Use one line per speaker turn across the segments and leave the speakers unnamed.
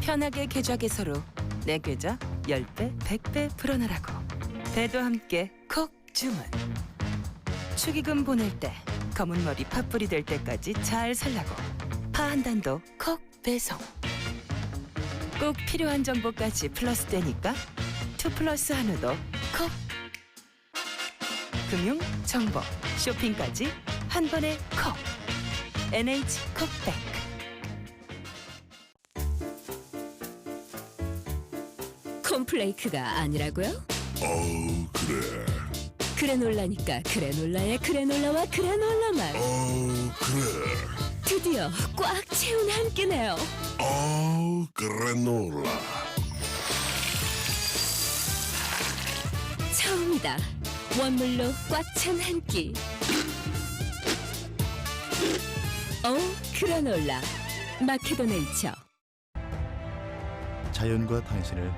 편하게 계좌 개설로 내 계좌 10배, 100배 불어나라고. 배도 함께 콕 주문. 축의금 보낼 때 검은 머리 팥불이 될 때까지 잘 살라고. 파 한 단도 콕 배송. 꼭 필요한 정보까지 플러스 되니까 2플러스 한우도 콕. 금융, 정보, 쇼핑까지 한 번에 콕. NH 콕백.
콤플레이크가 아니라고요?
그래.
그래놀라니까 그래놀라의 그래놀라와 그래놀라만.
그래.
드디어 꽉 채운 한 끼네요.
그래놀라.
처음이다. 원물로 꽉 찬 한 끼. 그래놀라 마케도네이처.
자연과 당신을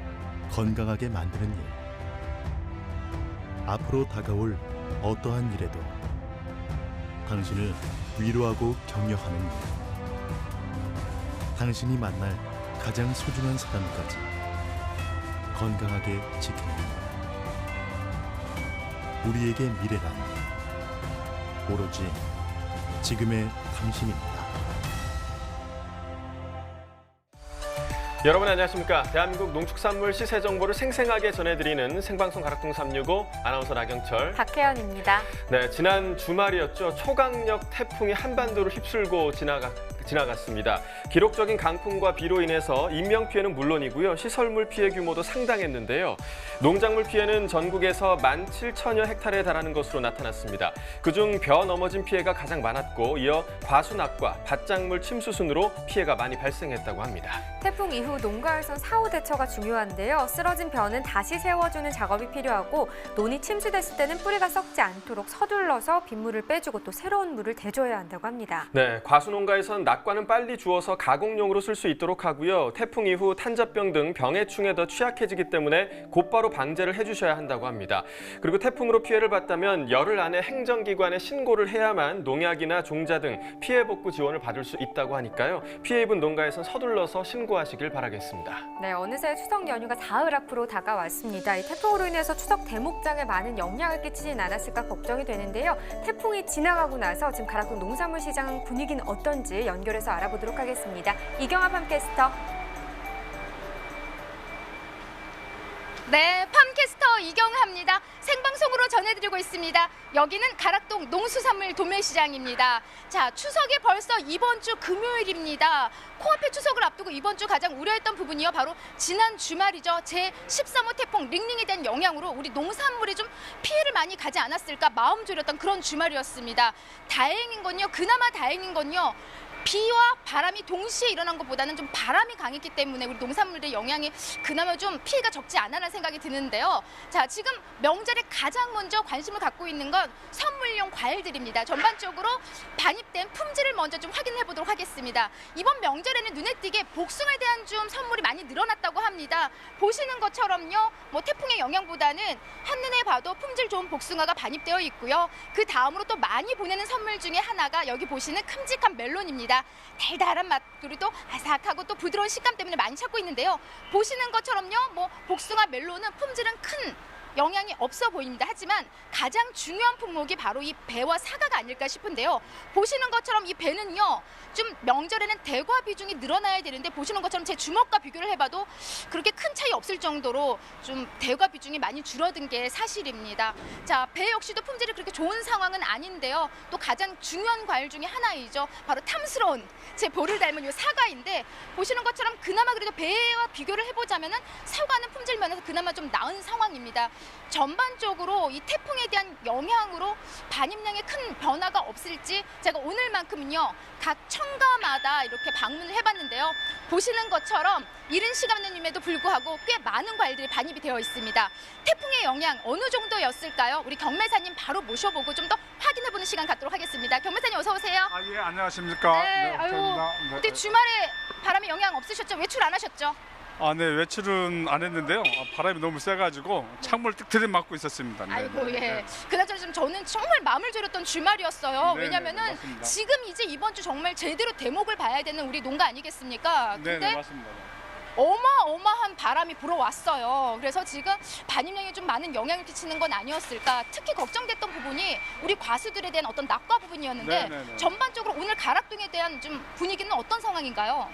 건강하게 만드는 일. 앞으로 다가올 어떠한 일에도 당신을 위로하고 격려하는 일. 당신이 만날 가장 소중한 사람까지 건강하게 지키는 일. 우리에게 미래란 오로지 지금의 당신입니다.
여러분 안녕하십니까? 대한민국 농축산물 시세 정보를 생생하게 전해드리는 생방송 가락동 365 아나운서 나경철,
박혜연입니다.
네, 지난 주말이었죠. 초강력 태풍이 한반도를 휩쓸고 지나갔습니다. 기록적인 강풍과 비로 인해서 인명 피해는 물론이고요. 시설물 피해 규모도 상당했는데요. 농작물 피해는 전국에서 17,000여 헥타르에 달하는 것으로 나타났습니다. 그중 벼 넘어진 피해가 가장 많았고 이어 과수낙과 밭작물 침수 순으로 피해가 많이 발생했다고 합니다.
태풍 이후 농가에선 사후 대처가 중요한데요. 쓰러진 벼는 다시 세워주는 작업이 필요하고 논이 침수됐을 때는 뿌리가 썩지 않도록 서둘러서 빗물을 빼주고 또 새로운 물을 대줘야 한다고 합니다.
네, 과수농가에선 낙과는 빨리 주워서 가공용으로 쓸 수 있도록 하고요. 태풍 이후 탄저병 등 병해충에 더 취약해지기 때문에 곧바로 방제를 해주셔야 한다고 합니다. 그리고 태풍으로 피해를 봤다면 열흘 안에 행정기관에 신고를 해야만 농약이나 종자 등 피해 복구 지원을 받을 수 있다고 하니까요. 피해 입은 농가에선 서둘러서 신고하시길 바라겠습니다.
네, 어느새 추석 연휴가 사흘 앞으로 다가왔습니다. 이 태풍으로 인해서 추석 대목장에 많은 영향을 끼치진 않았을까 걱정이 되는데요. 태풍이 지나가고 나서 지금 가락동 농산물 시장 분위기는 어떤지 연결해서 알아보도록 하겠습니다. 이경아 팜캐스터.
네, 팜캐스터 이경아입니다. 생방송으로 전해드리고 있습니다. 여기는 가락동 농수산물 도매시장입니다. 자, 추석이 벌써 이번 주 금요일입니다. 코앞에 추석을 앞두고 이번 주 가장 우려했던 부분이요. 바로 지난 주말이죠. 제13호 태풍 링링에 대한 영향으로 우리 농산물이 좀 피해를 많이 가지 않았을까 마음 졸였던 그런 주말이었습니다. 그나마 다행인 건요. 비와 바람이 동시에 일어난 것보다는 좀 바람이 강했기 때문에 우리 농산물의 영향이 그나마 좀 피해가 적지 않아라는 생각이 드는데요. 자, 지금 명절에 가장 먼저 관심을 갖고 있는 건 선물용 과일들입니다. 전반적으로 반입된 품질을 먼저 좀 확인해 보도록 하겠습니다. 이번 명절에는 눈에 띄게 복숭아에 대한 좀 선물이 많이 늘어났다고 합니다. 보시는 것처럼요. 태풍의 영향보다는 한눈에 봐도 품질 좋은 복숭아가 반입되어 있고요. 그 다음으로 또 많이 보내는 선물 중에 하나가 여기 보시는 큼직한 멜론입니다. 달달한 맛 그리고 또 아삭하고 또 부드러운 식감 때문에 많이 찾고 있는데요. 보시는 것처럼요. 복숭아 멜론은 품질은 큰 영향이 없어 보입니다. 하지만 가장 중요한 품목이 바로 이 배와 사과가 아닐까 싶은데요. 보시는 것처럼 이 배는요. 좀 명절에는 대과 비중이 늘어나야 되는데 보시는 것처럼 제 주먹과 비교를 해봐도 그렇게 큰 차이 없을 정도로 좀 대과 비중이 많이 줄어든 게 사실입니다. 자, 배 역시도 품질이 그렇게 좋은 상황은 아닌데요. 또 가장 중요한 과일 중에 하나이죠. 바로 탐스러운 제 볼을 닮은 이 사과인데 보시는 것처럼 그나마 그래도 배와 비교를 해보자면은 사과는 품질 면에서 그나마 좀 나은 상황입니다. 전반적으로 이 태풍에 대한 영향으로 반입량에 큰 변화가 없을지 제가 오늘만큼은요 각 청가마다 이렇게 방문을 해봤는데요. 보시는 것처럼 이른 시간임에도 불구하고 꽤 많은 과일들이 반입이 되어 있습니다. 태풍의 영향 어느 정도였을까요? 우리 경매사님 바로 모셔보고 좀 더 확인해보는 시간 갖도록 하겠습니다. 경매사님 어서 오세요.
예, 안녕하십니까.
네,
감사합니다.
그때 주말에 바람에 영향 없으셨죠? 외출 안 하셨죠?
네, 외출은 안 했는데요. 바람이 너무 세가지고 창문을 뜩 들이막고 있었습니다. 네.
아이고, 예. 그나저나 좀 저는 정말 마음을 졸였던 주말이었어요.
네,
왜냐면은
맞습니다.
지금 이제 이번 주 정말 제대로 대목을 봐야 되는 우리 농가 아니겠습니까?
네,
근데
맞습니다.
어마어마한 바람이 불어왔어요. 그래서 지금 반입량이 좀 많은 영향을 끼치는 건 아니었을까. 특히 걱정됐던 부분이 우리 과수들에 대한 어떤 낙과 부분이었는데
네네네.
전반적으로 오늘 가락동에 대한 좀 분위기는 어떤 상황인가요?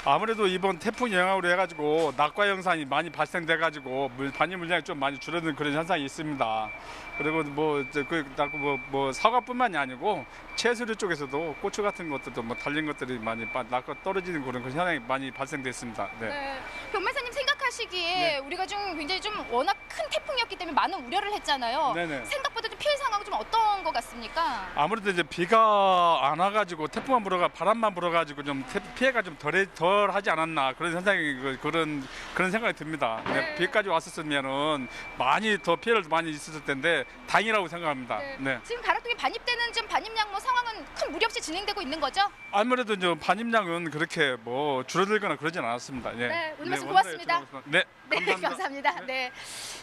아무래도 이번 태풍 영향으로 해가지고 낙과 현상이 많이 발생돼가지고 반입 물량이 좀 많이 줄어드는 그런 현상이 있습니다. 그리고 뭐 사과뿐만이 아니고 채소류 쪽에서도 고추 같은 것들도 뭐 달린 것들이 많이 낙과 떨어지는 그런 현상이 많이 발생됐습니다. 네.
변매사님 생각하시기에
네.
우리가 좀 굉장히 좀 워낙 큰 태풍이었기 때문에 많은 우려를 했잖아요.
네네.
생각보다 좀 피해 상황은 좀 어떤 것 같습니까?
아무래도 이제 비가 안 와가지고 태풍만 불어가 바람만 불어가지고 좀 피해가 좀 덜 하지 않았나 그런 현상이 그런 생각이 듭니다.
네.
비까지 왔었으면은 많이 더 피해를 많이 있었을 텐데 다행이라고 생각합니다. 네.
지금 가락동에 반입되는 좀 반입량 뭐 상황은 큰 무리 없이 진행되고 있는 거죠?
아무래도 이제 반입량은 그렇게 뭐 줄어들거나 그러진 않았습니다. 예.
네, 오늘 말씀
원래
고맙습니다.
네,
네,
감사합니다.
감사합니다. 네.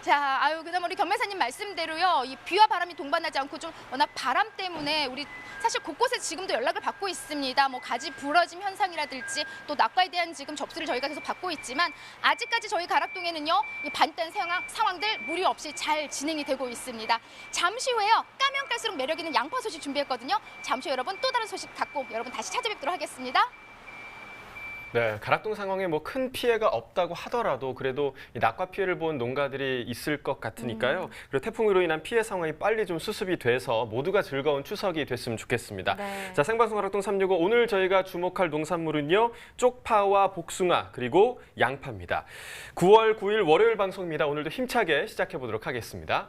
자, 그다음 우리 경매사님 말씀대로요. 이 비와 바람이 동반하지 않고 좀 워낙 바람 때문에 우리 사실 곳곳에 지금도 연락을 받고 있습니다. 뭐 가지 부러짐 현상이라든지 또 낙과에 대한 지금 접수를 저희가 계속 받고 있지만 아직까지 저희 가락동에는요. 이 반입된 상황들 무리 없이 잘 진행이 되고 있습니다. 잠시 후에요. 까면 깔수록 매력 있는 양파 소식 준비했거든요. 잠시 후 여러분 또 다른 소식 갖고 여러분 다시 찾아뵙도록 하겠습니다.
네, 가락동 상황에 뭐 큰 피해가 없다고 하더라도 그래도 이 낙과 피해를 본 농가들이 있을 것 같으니까요. 그리고 태풍으로 인한 피해 상황이 빨리 좀 수습이 돼서 모두가 즐거운 추석이 됐으면 좋겠습니다.
네.
자, 생방송 가락동 365 오늘 저희가 주목할 농산물은요. 쪽파와 복숭아 그리고 양파입니다. 9월 9일 월요일 방송입니다. 오늘도 힘차게 시작해 보도록 하겠습니다.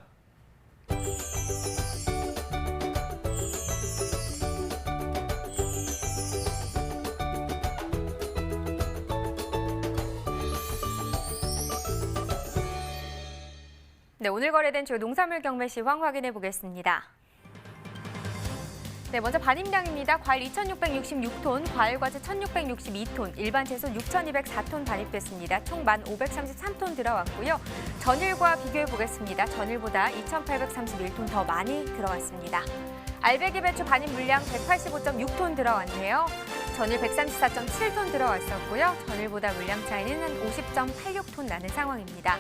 네, 오늘 거래된 주요 농산물 경매 시황 확인해 보겠습니다. 네, 먼저 반입량입니다. 과일 2,666톤, 과일과채 1,662톤, 일반 채소 6,204톤 반입됐습니다. 총 1,533톤 들어왔고요. 전일과 비교해 보겠습니다. 전일보다 2,831톤 더 많이 들어왔습니다. 알배기 배추 반입 물량 185.6톤 들어왔네요. 전일 134.7톤 들어왔었고요. 전일보다 물량 차이는 한 50.86톤 나는 상황입니다.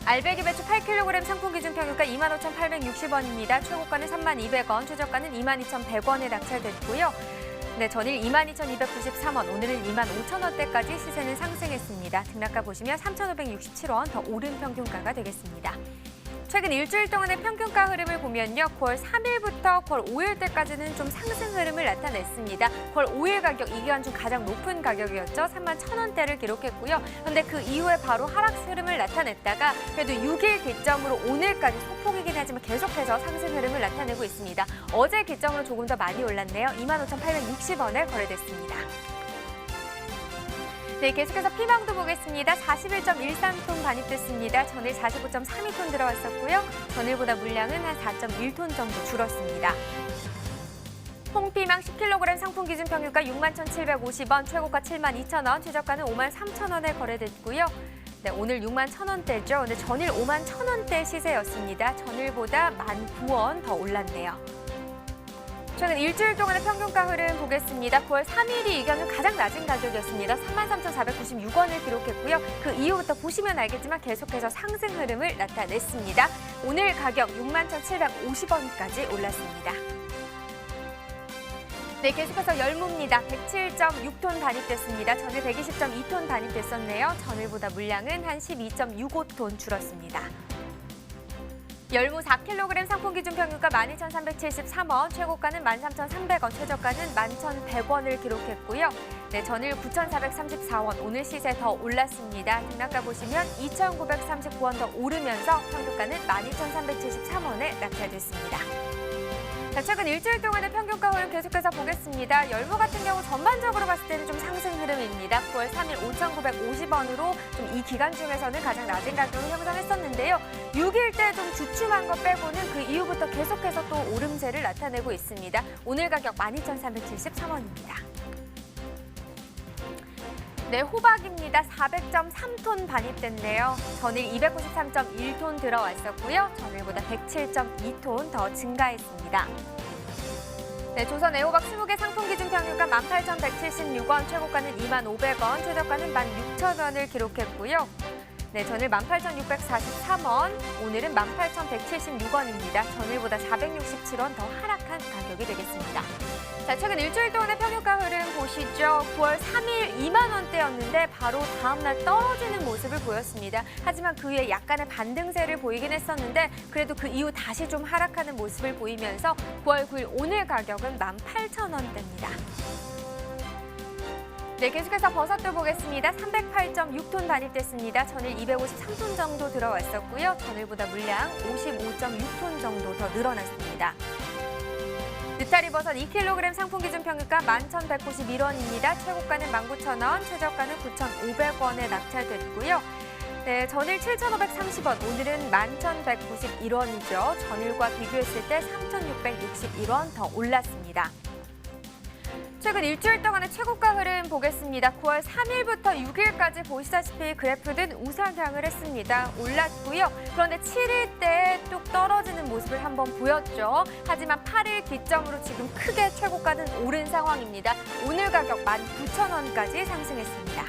알배기 배추 8kg 상품 기준 평균가 25,860원입니다. 최고가는 32,200원, 최저가는 22,100원에 낙찰됐고요. 네, 전일 22,293원, 오늘은 25,000원대까지 시세는 상승했습니다. 등락가 보시면 3,567원 더 오른 평균가가 되겠습니다. 최근 일주일 동안의 평균가 흐름을 보면요. 9월 3일부터 9월 5일때까지는 좀 상승 흐름을 나타냈습니다. 9월 5일 가격, 이 기간 중 가장 높은 가격이었죠. 31,000원대를 기록했고요. 그런데 그 이후에 바로 하락 흐름을 나타냈다가 그래도 6일 기점으로 오늘까지 소폭이긴 하지만 계속해서 상승 흐름을 나타내고 있습니다. 어제 기점으로 조금 더 많이 올랐네요. 25,860원에 거래됐습니다. 네, 계속해서 피망도 보겠습니다. 41.13톤 반입됐습니다. 전일 49.32톤 들어왔었고요. 전일보다 물량은 한 4.1톤 정도 줄었습니다. 홍피망 10kg 상품 기준 평균가 61,750원, 최고가 72,000원, 최저가는 53,000원에 거래됐고요. 네, 오늘 61,000원대죠. 근데 전일 51,000원대 시세였습니다. 전일보다 19,000원 더 올랐네요. 최근 일주일 동안의 평균가 흐름 보겠습니다. 9월 3일이 이 기간 중 가장 낮은 가격이었습니다. 33,496원을 기록했고요. 그 이후부터 보시면 알겠지만 계속해서 상승 흐름을 나타냈습니다. 오늘 가격 61,750원까지 올랐습니다. 네, 계속해서 열무입니다. 107.6톤 반입됐습니다. 전일 120.2톤 반입됐었네요. 전일보다 물량은 한 12.65톤 줄었습니다. 열무 4kg 상품 기준 평균가 12,373원, 최고가는 13,300원, 최저가는 11,100원을 기록했고요. 네, 전일 9,434원, 오늘 시세 더 올랐습니다. 등락가 보시면 2,939원 더 오르면서 평균가는 12,373원에 낙찰됐습니다. 자, 최근 일주일 동안의 평균가 흐름 계속해서 보겠습니다. 열무 같은 경우 전반적으로 봤을 때는 좀 상승 흐름입니다. 9월 3일 5,950원으로 좀 이 기간 중에서는 가장 낮은 가격을 형성했었는데요. 6일 때 좀 주춤한 거 빼고는 그 이후부터 계속해서 또 오름세를 나타내고 있습니다. 오늘 가격 12,373원입니다. 네, 호박입니다. 400.3톤 반입됐네요. 전일 293.1톤 들어왔었고요. 전일보다 107.2톤 더 증가했습니다. 네, 조선 애호박 20개 상품 기준 평균가 18,176원, 최고가는 25,000원, 최저가는 16,000원. 16,000원을 기록했고요. 네, 전일 18,643원, 오늘은 18,176원입니다. 전일보다 467원 더 하락한 가격이 되겠습니다. 자, 최근 일주일 동안의 평균가 흐름 보시죠. 9월 3일 2만 원대였는데 바로 다음 날 떨어지는 모습을 보였습니다. 하지만 그 후에 약간의 반등세를 보이긴 했었는데 그래도 그 이후 다시 좀 하락하는 모습을 보이면서 9월 9일 오늘 가격은 18,000원대입니다. 네, 계속해서 버섯도 보겠습니다. 308.6톤 반입됐습니다. 전일 253톤 정도 들어왔었고요. 전일보다 물량 55.6톤 정도 더 늘어났습니다. 느타리 버섯 2kg 상품 기준 평균가 11,191원입니다. 최고가는 19,000원, 최저가는 9,500원에 낙찰됐고요. 네, 전일 7,530원, 오늘은 11,191원이죠. 전일과 비교했을 때 3,661원 더 올랐습니다. 최근 일주일 동안의 최고가 흐름 보겠습니다. 9월 3일부터 6일까지 보시다시피 그래프는 우상향을 했습니다. 올랐고요. 그런데 7일 때 뚝 떨어지는 모습을 한번 보였죠. 하지만 8일 기점으로 지금 크게 최고가는 오른 상황입니다. 오늘 가격 19,000원까지 상승했습니다.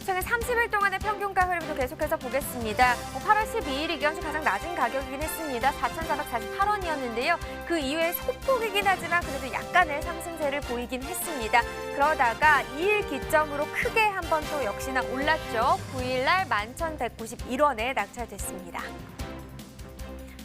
최근 30일 동안의 평균가 흐름도 계속해서 보겠습니다. 8월 12일이 현재 가장 낮은 가격이긴 했습니다. 4,448원이었는데요. 그 이후에 소폭이긴 하지만 그래도 약간의 상승세를 보이긴 했습니다. 그러다가 2일 기점으로 크게 한번 또 역시나 올랐죠. 9일 날 11,191원에 낙찰됐습니다.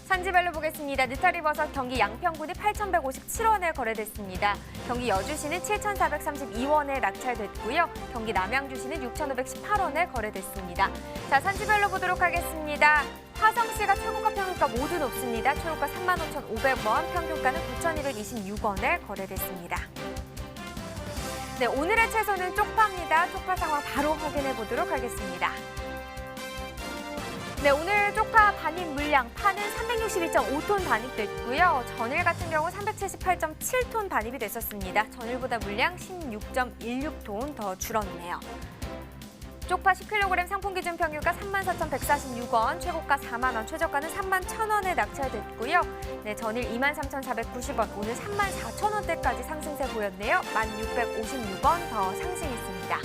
산지별로 보겠습니다. 느타리 버섯 경기 양평군이 8,157원에 거래됐습니다. 경기 여주시는 7,432원에 낙찰됐고요. 경기 남양주시는 6,518원에 거래됐습니다. 자, 산지별로 보도록 하겠습니다. 화성시가 최고가 평균가 모두 높습니다. 최고가 35,500원, 평균가는 9,226원에 거래됐습니다. 네, 오늘의 채소는 쪽파입니다. 쪽파 상황 바로 확인해 보도록 하겠습니다. 네, 오늘 쪽파 반입 물량 파는 362.5톤 반입됐고요. 전일 같은 경우 378.7톤 반입이 됐었습니다. 전일보다 물량 16.16톤 더 줄었네요. 쪽파 10kg 상품 기준 평균가 34,146원, 최고가 4만 원, 최저가는 31,000원에 낙찰됐고요. 네, 전일 23,490원, 오늘 34,000원대까지 상승세 보였네요. 1,656원 더 상승했습니다.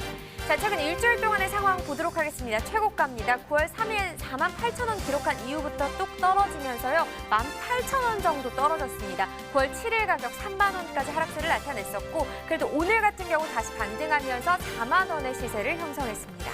자, 최근 일주일 동안의 상황 보도록 하겠습니다. 최고가입니다. 9월 3일 48,000원 기록한 이후부터 뚝 떨어지면서요. 18,000원 정도 떨어졌습니다. 9월 7일 가격 3만 원까지 하락세를 나타냈었고 그래도 오늘 같은 경우 다시 반등하면서 4만 원의 시세를 형성했습니다.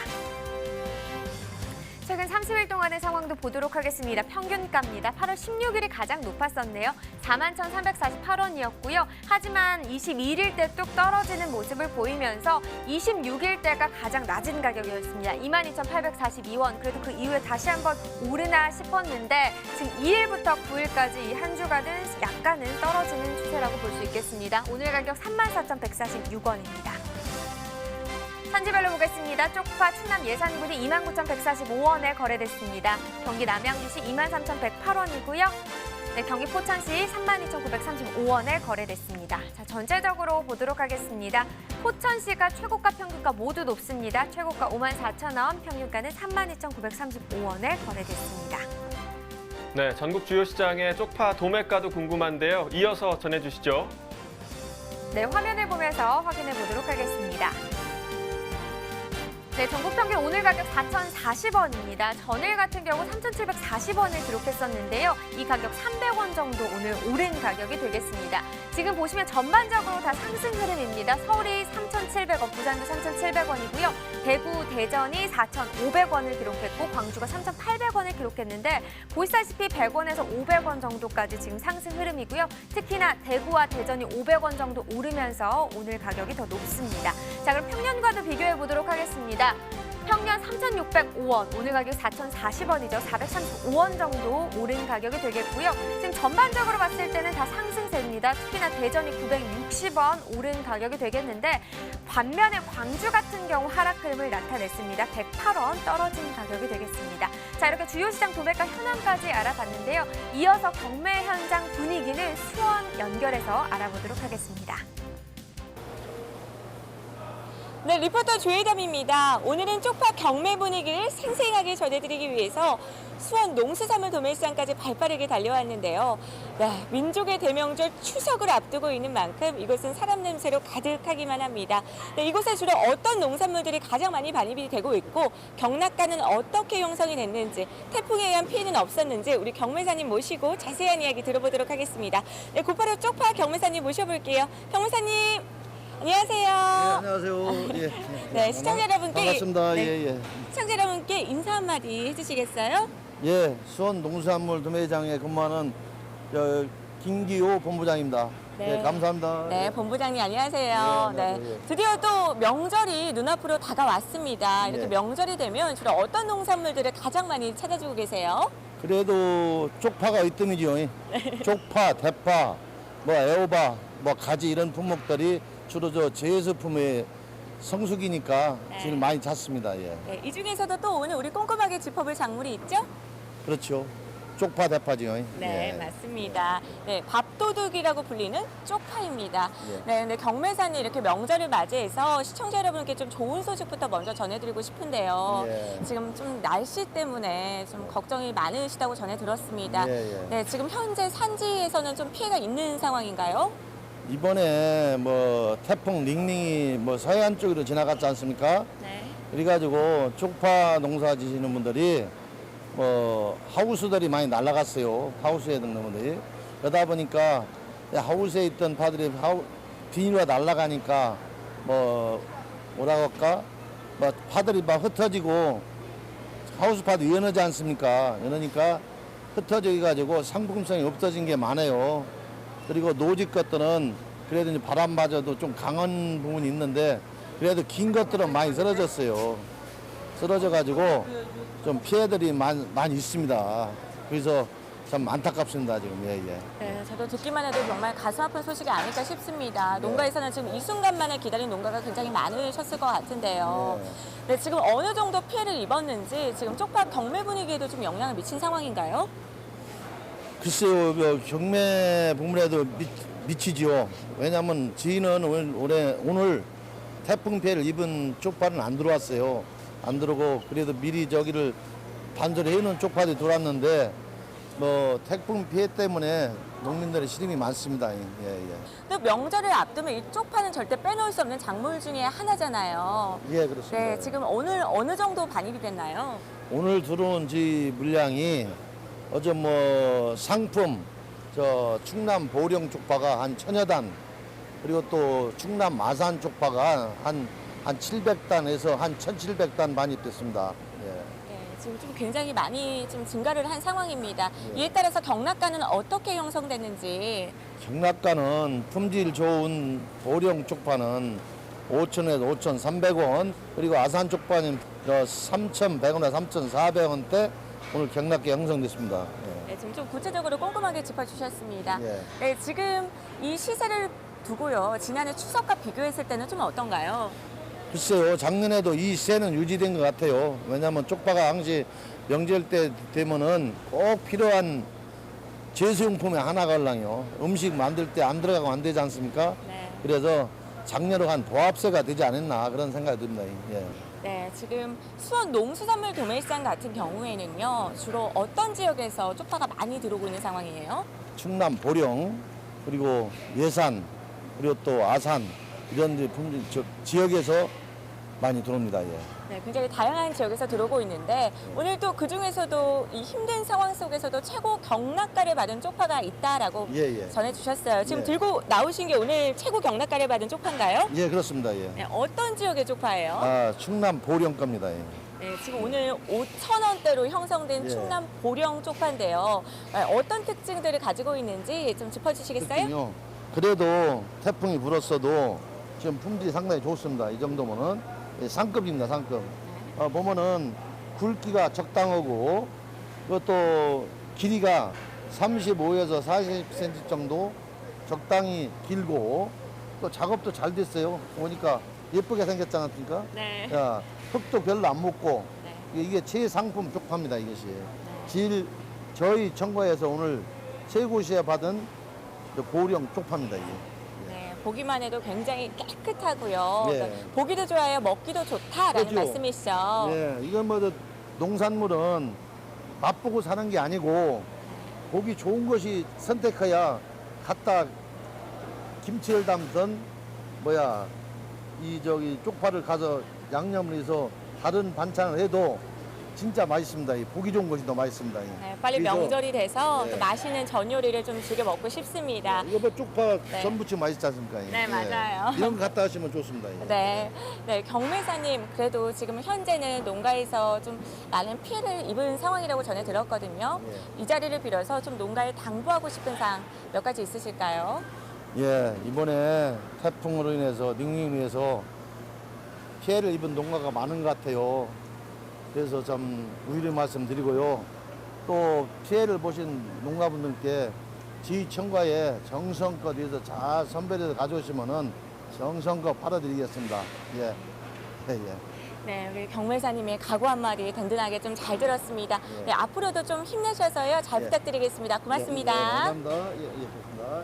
최근 30일 동안의 상황도 보도록 하겠습니다. 평균가입니다. 8월 16일이 가장 높았었네요. 41,348원이었고요. 하지만 21일 때 뚝 떨어지는 모습을 보이면서 26일 때가 가장 낮은 가격이었습니다. 22,842원. 그래도 그 이후에 다시 한번 오르나 싶었는데 지금 2일부터 9일까지 이 한 주간은 약간은 떨어지는 추세라고 볼 수 있겠습니다. 오늘 가격 34,146원입니다. 산지별로 보겠습니다. 쪽파 충남 예산군이 29,145원에 거래됐습니다. 경기 남양주시 23,108원이고요. 네, 경기 포천시 32,935원에 거래됐습니다. 자, 전체적으로 보도록 하겠습니다. 포천시가 최고가 평균가 모두 높습니다. 최고가 54,000원, 평균가는 32,935원에 거래됐습니다.
네, 전국 주요 시장의 쪽파 도매가도 궁금한데요. 이어서 전해주시죠.
네, 화면을 보면서 확인해 보도록 하겠습니다. 네, 전국 평균 오늘 가격 4,040원입니다. 전일 같은 경우 3,740원을 기록했었는데요. 이 가격 300원 정도 오늘 오른 가격이 되겠습니다. 지금 보시면 전반적으로 다 상승 흐름입니다. 서울이 3,700원, 부산도 3,700원이고요. 대구, 대전이 4,500원을 기록했고 광주가 3,800원을 기록했는데 보시다시피 100원에서 500원 정도까지 지금 상승 흐름이고요. 특히나 대구와 대전이 500원 정도 오르면서 오늘 가격이 더 높습니다. 자, 그럼 평년과도 비교해 보도록 하겠습니다. 평년 3,605원, 오늘 가격 4,040원이죠. 435원 정도 오른 가격이 되겠고요. 지금 전반적으로 봤을 때는 다 상승세입니다. 특히나 대전이 960원 오른 가격이 되겠는데 반면에 광주 같은 경우 하락 흐름을 나타냈습니다. 108원 떨어진 가격이 되겠습니다. 자, 이렇게 주요 시장 도매가 현황까지 알아봤는데요. 이어서 경매 현장 분위기는 수원 연결해서 알아보도록 하겠습니다.
네, 리포터 조혜담입니다. 오늘은 쪽파 경매 분위기를 생생하게 전해드리기 위해서 수원 농수산물 도매시장까지 발빠르게 달려왔는데요. 네, 민족의 대명절 추석을 앞두고 있는 만큼 이곳은 사람 냄새로 가득하기만 합니다. 네, 이곳에 주로 어떤 농산물들이 가장 많이 반입이 되고 있고 경락가는 어떻게 형성이 됐는지, 태풍에 의한 피해는 없었는지 우리 경매사님 모시고 자세한 이야기 들어보도록 하겠습니다. 네, 곧바로 쪽파 경매사님 모셔볼게요. 경매사님. 안녕하세요.
네, 안녕하세요. 예,
네, 시청자 여러분께
반갑습니다.
네,
예.
시청자 여러분께 인사 한마디 해주시겠어요?
예, 수원 농수산물 도매장에 근무하는 김기호 본부장입니다.
네.
네, 감사합니다.
네, 본부장님 안녕하세요.
네, 안녕하세요. 예.
드디어 또 명절이 눈앞으로 다가왔습니다. 이렇게
예.
명절이 되면 주로 어떤 농산물들을 가장 많이 찾아주고 계세요?
그래도 쪽파가 있뜸이죠. 쪽파, 대파, 뭐 애호박, 뭐 가지 이런 품목들이 주로 저 제수품의 성수기니까
네.
제일 많이 찾습니다. 예.
네, 이 중에서도 또 오늘 우리 꼼꼼하게 짚어볼 작물이 있죠?
그렇죠. 쪽파, 대파죠.
네,
예.
맞습니다. 네, 밥도둑이라고 불리는 쪽파입니다.
예.
네, 근데 경매사님 이렇게 명절을 맞이해서 시청자 여러분께 좀 좋은 소식부터 먼저 전해드리고 싶은데요.
예.
지금 좀 날씨 때문에 좀 걱정이 많으시다고 전해 들었습니다.
예.
네, 지금 현재 산지에서는 좀 피해가 있는 상황인가요?
이번에 뭐 태풍 링링이 뭐 서해안 쪽으로 지나갔지 않습니까?
네.
그래가지고 쪽파 농사 지시는 분들이 뭐 하우스들이 많이 날아갔어요. 하우스에 있는 분들이. 그러다 보니까 하우스에 있던 파들이 비닐과 날아가니까 뭐 뭐라고 할까? 뭐 파들이 막 흩어지고 하우스 파도 연하지 않습니까? 연하니까 흩어져 가지고 상품성이 없어진 게 많아요. 그리고 노지 것들은 그래도 이제 바람 맞아도 좀 강한 부분이 있는데 그래도 긴 것들은 많이 쓰러졌어요. 쓰러져가지고 좀 피해들이 많이 있습니다. 그래서 참 안타깝습니다, 지금. 예.
네, 저도 듣기만 해도 정말 가슴 아픈 소식이 아닐까 싶습니다. 농가에서는 지금 이 순간만을 기다린 농가가 굉장히 많으셨을 것 같은데요. 네, 지금 어느 정도 피해를 입었는지 지금 쪽파 경매 분위기에도 좀 영향을 미친 상황인가요?
글쎄요, 경매 부문에도 미치죠. 왜냐하면 저희는 오늘 태풍 피해를 입은 쪽파는 안 들어왔어요. 안 들어오고 그래도 미리 저기를 반절해 놓은 쪽파들이 들어왔는데 뭐 태풍 피해 때문에 농민들의 시름이 많습니다. 예.
또 명절을 앞두면 이 쪽파는 절대 빼놓을 수 없는 작물 중에 하나잖아요.
예, 그렇습니다.
네, 지금 오늘 어느 정도 반입이 됐나요?
오늘 들어온 저희 물량이 어제 뭐 상품 저 충남 보령 쪽파가 한 1000여 단, 그리고 또 충남 마산 쪽파가 한 700단에서 한 1700단 반입됐습니다. 예.
네, 지금 좀 굉장히 많이 좀 증가를 한 상황입니다. 이에 따라서 경락가는 어떻게 형성됐는지.
경락가는 품질 좋은 보령 쪽파는 5,000에서 5,300원, 그리고 아산 쪽파는 3,100원에서 3,400원대 오늘 경락가 형성됐습니다. 예.
네, 지금 좀 구체적으로 꼼꼼하게 짚어주셨습니다.
예.
네, 지금 이 시세를 두고요. 지난해 추석과 비교했을 때는 좀 어떤가요?
글쎄요, 작년에도 이 시세는 유지된 것 같아요. 왜냐하면 쪽파가 항시 명절 때 되면은 꼭 필요한 제수용품의 하나가 올랑요. 음식 만들 때 안 들어가고 안 되지 않습니까?
네.
그래서 작년으로 한 보합세가 되지 않았나 그런 생각이 듭니다. 예.
네, 지금 수원 농수산물 도매시장 같은 경우에는요. 주로 어떤 지역에서 쪽파가 많이 들어오고 있는 상황이에요?
충남 보령, 그리고 예산, 그리고 또 아산 이런 지역에서 많이 들어옵니다. 예.
네, 굉장히 다양한 지역에서 들어오고 있는데 오늘 또 그중에서도 이 힘든 상황 속에서도 최고 경락가를 받은 쪽파가 있다라고
예.
전해주셨어요. 지금
예.
들고 나오신 게 오늘 최고 경락가를 받은 쪽파인가요?
예, 그렇습니다. 예.
네, 어떤 지역의 쪽파예요?
충남 보령 겁니다. 예.
네, 지금 오늘 5,000원대로 형성된
예.
충남 보령 쪽파인데요. 어떤 특징들을 가지고 있는지 좀 짚어주시겠어요?
그렇군요. 그래도 태풍이 불었어도 지금 품질이 상당히 좋습니다. 이 정도면은 상급입니다. 상급. 보면은 굵기가 적당하고 그것도 길이가 35에서 40cm 정도 적당히 길고 또 작업도 잘 됐어요. 보니까 예쁘게 생겼지 않습니까?
네.
자, 흙도 별로 안 묻고
네.
이게 최상품 쪽파입니다. 이것이. 저희 청과에서 오늘 최고시에 받은 보령 쪽파입니다. 이게.
네, 보기만 해도 굉장히 깨끗하고요.
예.
그러니까 보기도 좋아요, 먹기도 좋다라는
그렇죠.
말씀이시죠.
예, 이건 뭐 농산물은 맛보고 사는 게 아니고 보기 좋은 것이 선택해야 갖다 김치를 담든 이 쪽파를 가서 양념을 해서 다른 반찬을 해도 진짜 맛있습니다. 이 보기 좋은 것이 더 맛있습니다.
네, 빨리
그래서,
명절이 돼서
예.
또 맛있는 전 요리를 좀 즐겨 먹고 싶습니다.
이거 뭐 쪽파
네.
전부치 맛있지 않습니까?
네, 맞아요.
이런 거 갖다 하시면 좋습니다.
네, 경매사님 그래도 지금 현재는 농가에서 좀 많은 피해를 입은 상황이라고 전해 들었거든요. 이 자리를 빌어서 좀 농가에 당부하고 싶은 사항 몇 가지 있으실까요?
예, 이번에 태풍으로 인해서 닝닝으로 인해서 피해를 입은 농가가 많은 것 같아요. 그래서 좀 우유를 말씀드리고요. 또 피해를 보신 농가분들께 지휘청과에 정성껏 해서 잘 선별해서 가져오시면은 정성껏 팔아드리겠습니다. 예, 예, 예.
네, 우리 경매사님의 각오 한마디 든든하게 좀 잘 들었습니다. 네, 앞으로도 좀 힘내셔서요. 잘
예.
부탁드리겠습니다. 고맙습니다.
예, 감사합니다. 예, 좋습니다.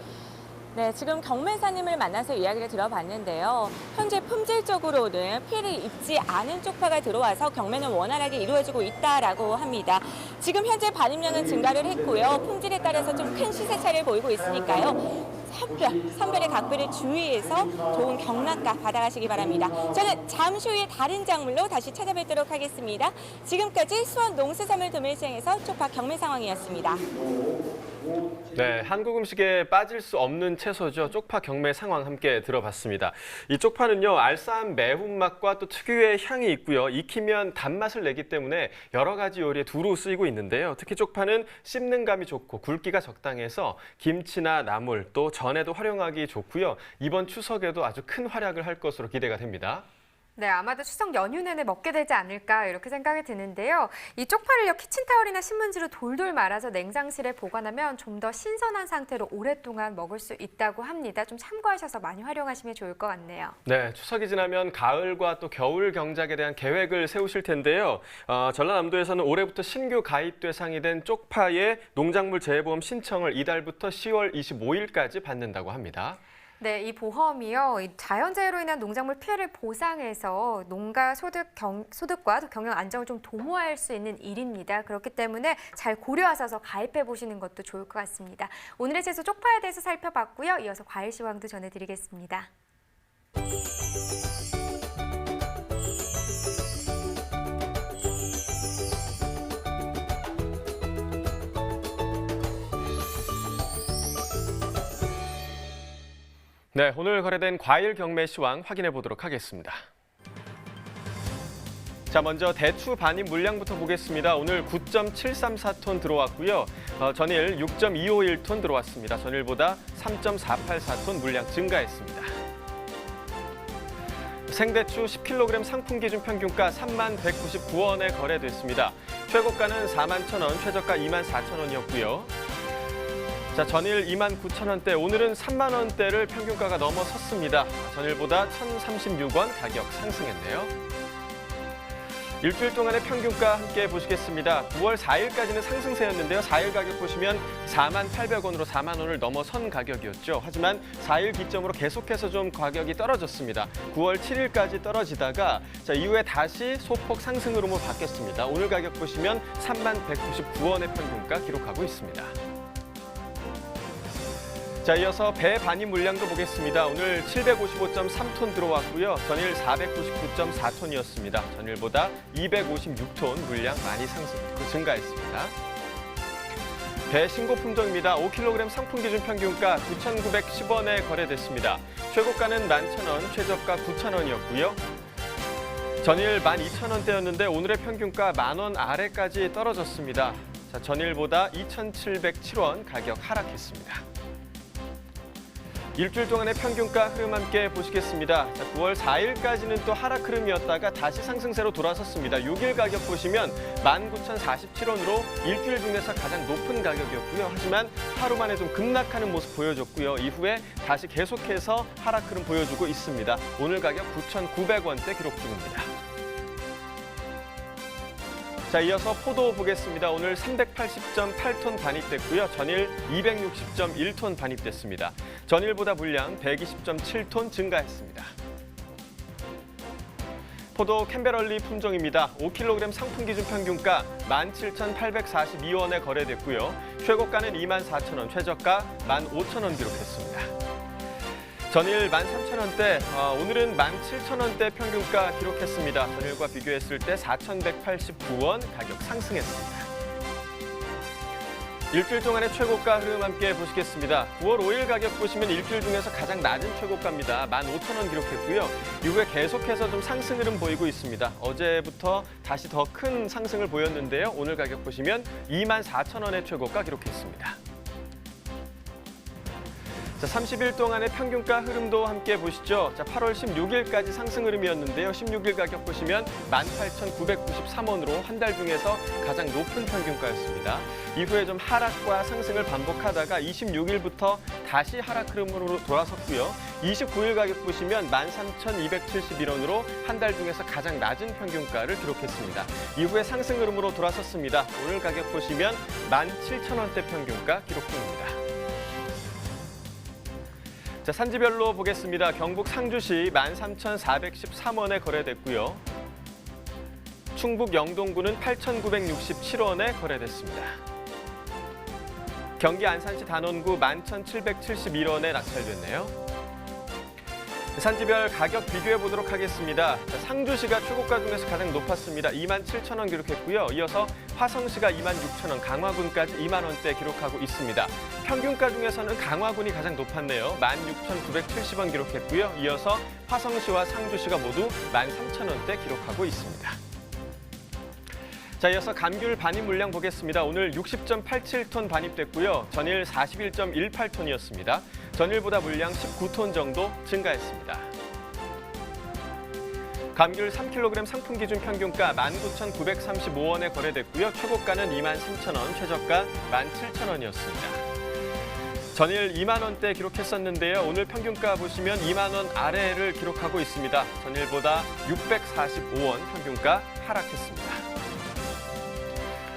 네, 지금 경매사님을 만나서 이야기를 들어봤는데요. 현재 품질적으로는 피해를 입지 않은 쪽파가 들어와서 경매는 원활하게 이루어지고 있다라고 합니다. 지금 현재 반입량은 증가를 했고요. 품질에 따라서 좀 큰 시세차를 보이고 있으니까요. 선별의 각별을 주의해서 좋은 경락가 받아가시기 바랍니다. 저는 잠시 후에 다른 작물로 다시 찾아뵙도록 하겠습니다. 지금까지 수원 농수산물 도매시장에서 쪽파 경매 상황이었습니다.
네, 한국 음식에 빠질 수 없는 채소죠. 쪽파 경매 상황 함께 들어봤습니다. 이 쪽파는요, 알싸한 매운맛과 또 특유의 향이 있고요. 익히면 단맛을 내기 때문에 여러 가지 요리에 두루 쓰이고 있는데요. 특히 쪽파는 씹는 감이 좋고 굵기가 적당해서 김치나 나물 또 전에도 활용하기 좋고요. 이번 추석에도 아주 큰 활약을 할 것으로 기대가 됩니다.
네, 아마도 추석 연휴 내내 먹게 되지 않을까 이렇게 생각이 드는데요. 이 쪽파를요, 키친타올이나 신문지로 돌돌 말아서 냉장실에 보관하면 좀 더 신선한 상태로 오랫동안 먹을 수 있다고 합니다. 좀 참고하셔서 많이 활용하시면 좋을 것 같네요.
네, 추석이 지나면 가을과 또 겨울 경작에 대한 계획을 세우실 텐데요. 전라남도에서는 올해부터 신규 가입 대상이 된 쪽파의 농작물 재해보험 신청을 이달부터 10월 25일까지 받는다고 합니다.
네, 이 보험이요, 이 자연재해로 인한 농작물 피해를 보상해서 농가 소득과 경영 안정을 좀 도모할 수 있는 일입니다. 그렇기 때문에 잘 고려하셔서 가입해 보시는 것도 좋을 것 같습니다. 오늘의 채소 쪽파에 대해서 살펴봤고요. 이어서 과일 시황도 전해드리겠습니다.
네, 오늘 거래된 과일 경매 시황 확인해 보도록 하겠습니다. 자, 먼저 대추 반입 물량부터 보겠습니다. 오늘 9.734톤 들어왔고요. 전일 6.251톤 들어왔습니다. 전일보다 3.484톤 물량 증가했습니다. 생대추 10kg 상품 기준 평균가 31,199원에 거래됐습니다. 최고가는 41,000원, 최저가 24,000원이었고요. 자, 전일 29,000원대, 오늘은 3만 원대를 평균가가 넘어섰습니다. 전일보다 1,036원 가격 상승했네요. 일주일 동안의 평균가 함께 보시겠습니다. 9월 4일까지는 상승세였는데요. 4일 가격 보시면 48,800원으로 4만 원을 넘어선 가격이었죠. 하지만 4일 기점으로 계속해서 좀 가격이 떨어졌습니다. 9월 7일까지 떨어지다가 이후에 다시 소폭 상승으로 바뀌었습니다. 오늘 가격 보시면 31,199원의 평균가 기록하고 있습니다. 자, 이어서 배 반입 물량도 보겠습니다. 오늘 755.3톤 들어왔고요. 전일 499.4톤이었습니다. 전일보다 256톤 물량 많이 증가했습니다. 배 신고 품종입니다. 5kg 상품 기준 평균가 9,910원에 거래됐습니다. 최고가는 11,000원, 최저가 9,000원이었고요. 전일 12,000원대였는데 오늘의 평균가 10,000원 아래까지 떨어졌습니다. 자, 전일보다 2,707원 가격 하락했습니다. 일주일 동안의 평균가 흐름 함께 보시겠습니다. 자, 9월 4일까지는 또 하락 흐름이었다가 다시 상승세로 돌아섰습니다. 6일 가격 보시면 19,047원으로 일주일 중에서 가장 높은 가격이었고요. 하지만 하루 만에 좀 급락하는 모습 보여줬고요. 이후에 다시 계속해서 하락 흐름 보여주고 있습니다. 오늘 가격 9,900원대 기록 중입니다. 자, 이어서 포도 보겠습니다. 오늘 380.8톤 반입됐고요. 전일 260.1톤 반입됐습니다. 전일보다 물량 120.7톤 증가했습니다. 포도 캠베럴리 품종입니다. 5kg 상품 기준 평균가 17,842원에 거래됐고요. 최고가는 24,000원, 최저가 15,000원 기록했습니다. 전일 13,000원대, 오늘은 17,000원대 평균가 기록했습니다. 전일과 비교했을 때 4,189원 가격 상승했습니다. 일주일 동안의 최고가 흐름 함께 보시겠습니다. 9월 5일 가격 보시면 일주일 중에서 가장 낮은 최고가입니다. 15,000원 기록했고요. 이후에 계속해서 좀 상승 흐름 보이고 있습니다. 어제부터 다시 더 큰 상승을 보였는데요. 오늘 가격 보시면 24,000원의 최고가 기록했습니다. 자, 30일 동안의 평균가 흐름도 함께 보시죠. 자, 8월 16일까지 상승 흐름이었는데요. 16일 가격 보시면 18,993원으로 한 달 중에서 가장 높은 평균가였습니다. 이후에 좀 하락과 상승을 반복하다가 26일부터 다시 하락 흐름으로 돌아섰고요. 29일 가격 보시면 13,271원으로 한 달 중에서 가장 낮은 평균가를 기록했습니다. 이후에 상승 흐름으로 돌아섰습니다. 오늘 가격 보시면 17,000원대 평균가 기록 중입니다. 자, 산지별로 보겠습니다. 경북 상주시 13,413원에 거래됐고요. 충북 영동구는 8,967원에 거래됐습니다. 경기 안산시 단원구 11,771원에 낙찰됐네요. 산지별 가격 비교해 보도록 하겠습니다. 자, 상주시가 최고가 중에서 가장 높았습니다. 27,000원 기록했고요. 이어서 화성시가 26,000원, 강화군까지 2만 원대 기록하고 있습니다. 평균가 중에서는 강화군이 가장 높았네요. 16,970원 기록했고요. 이어서 화성시와 상주시가 모두 13,000원대 기록하고 있습니다. 자, 이어서 감귤 반입 물량 보겠습니다. 오늘 60.87톤 반입됐고요. 전일 41.18톤이었습니다. 전일보다 물량 19톤 정도 증가했습니다. 감귤 3kg 상품 기준 평균가 19,935원에 거래됐고요. 최고가는 23,000원, 최저가 17,000원이었습니다. 전일 2만 원대 기록했었는데요. 오늘 평균가 보시면 2만 원 아래를 기록하고 있습니다. 전일보다 645원 평균가 하락했습니다.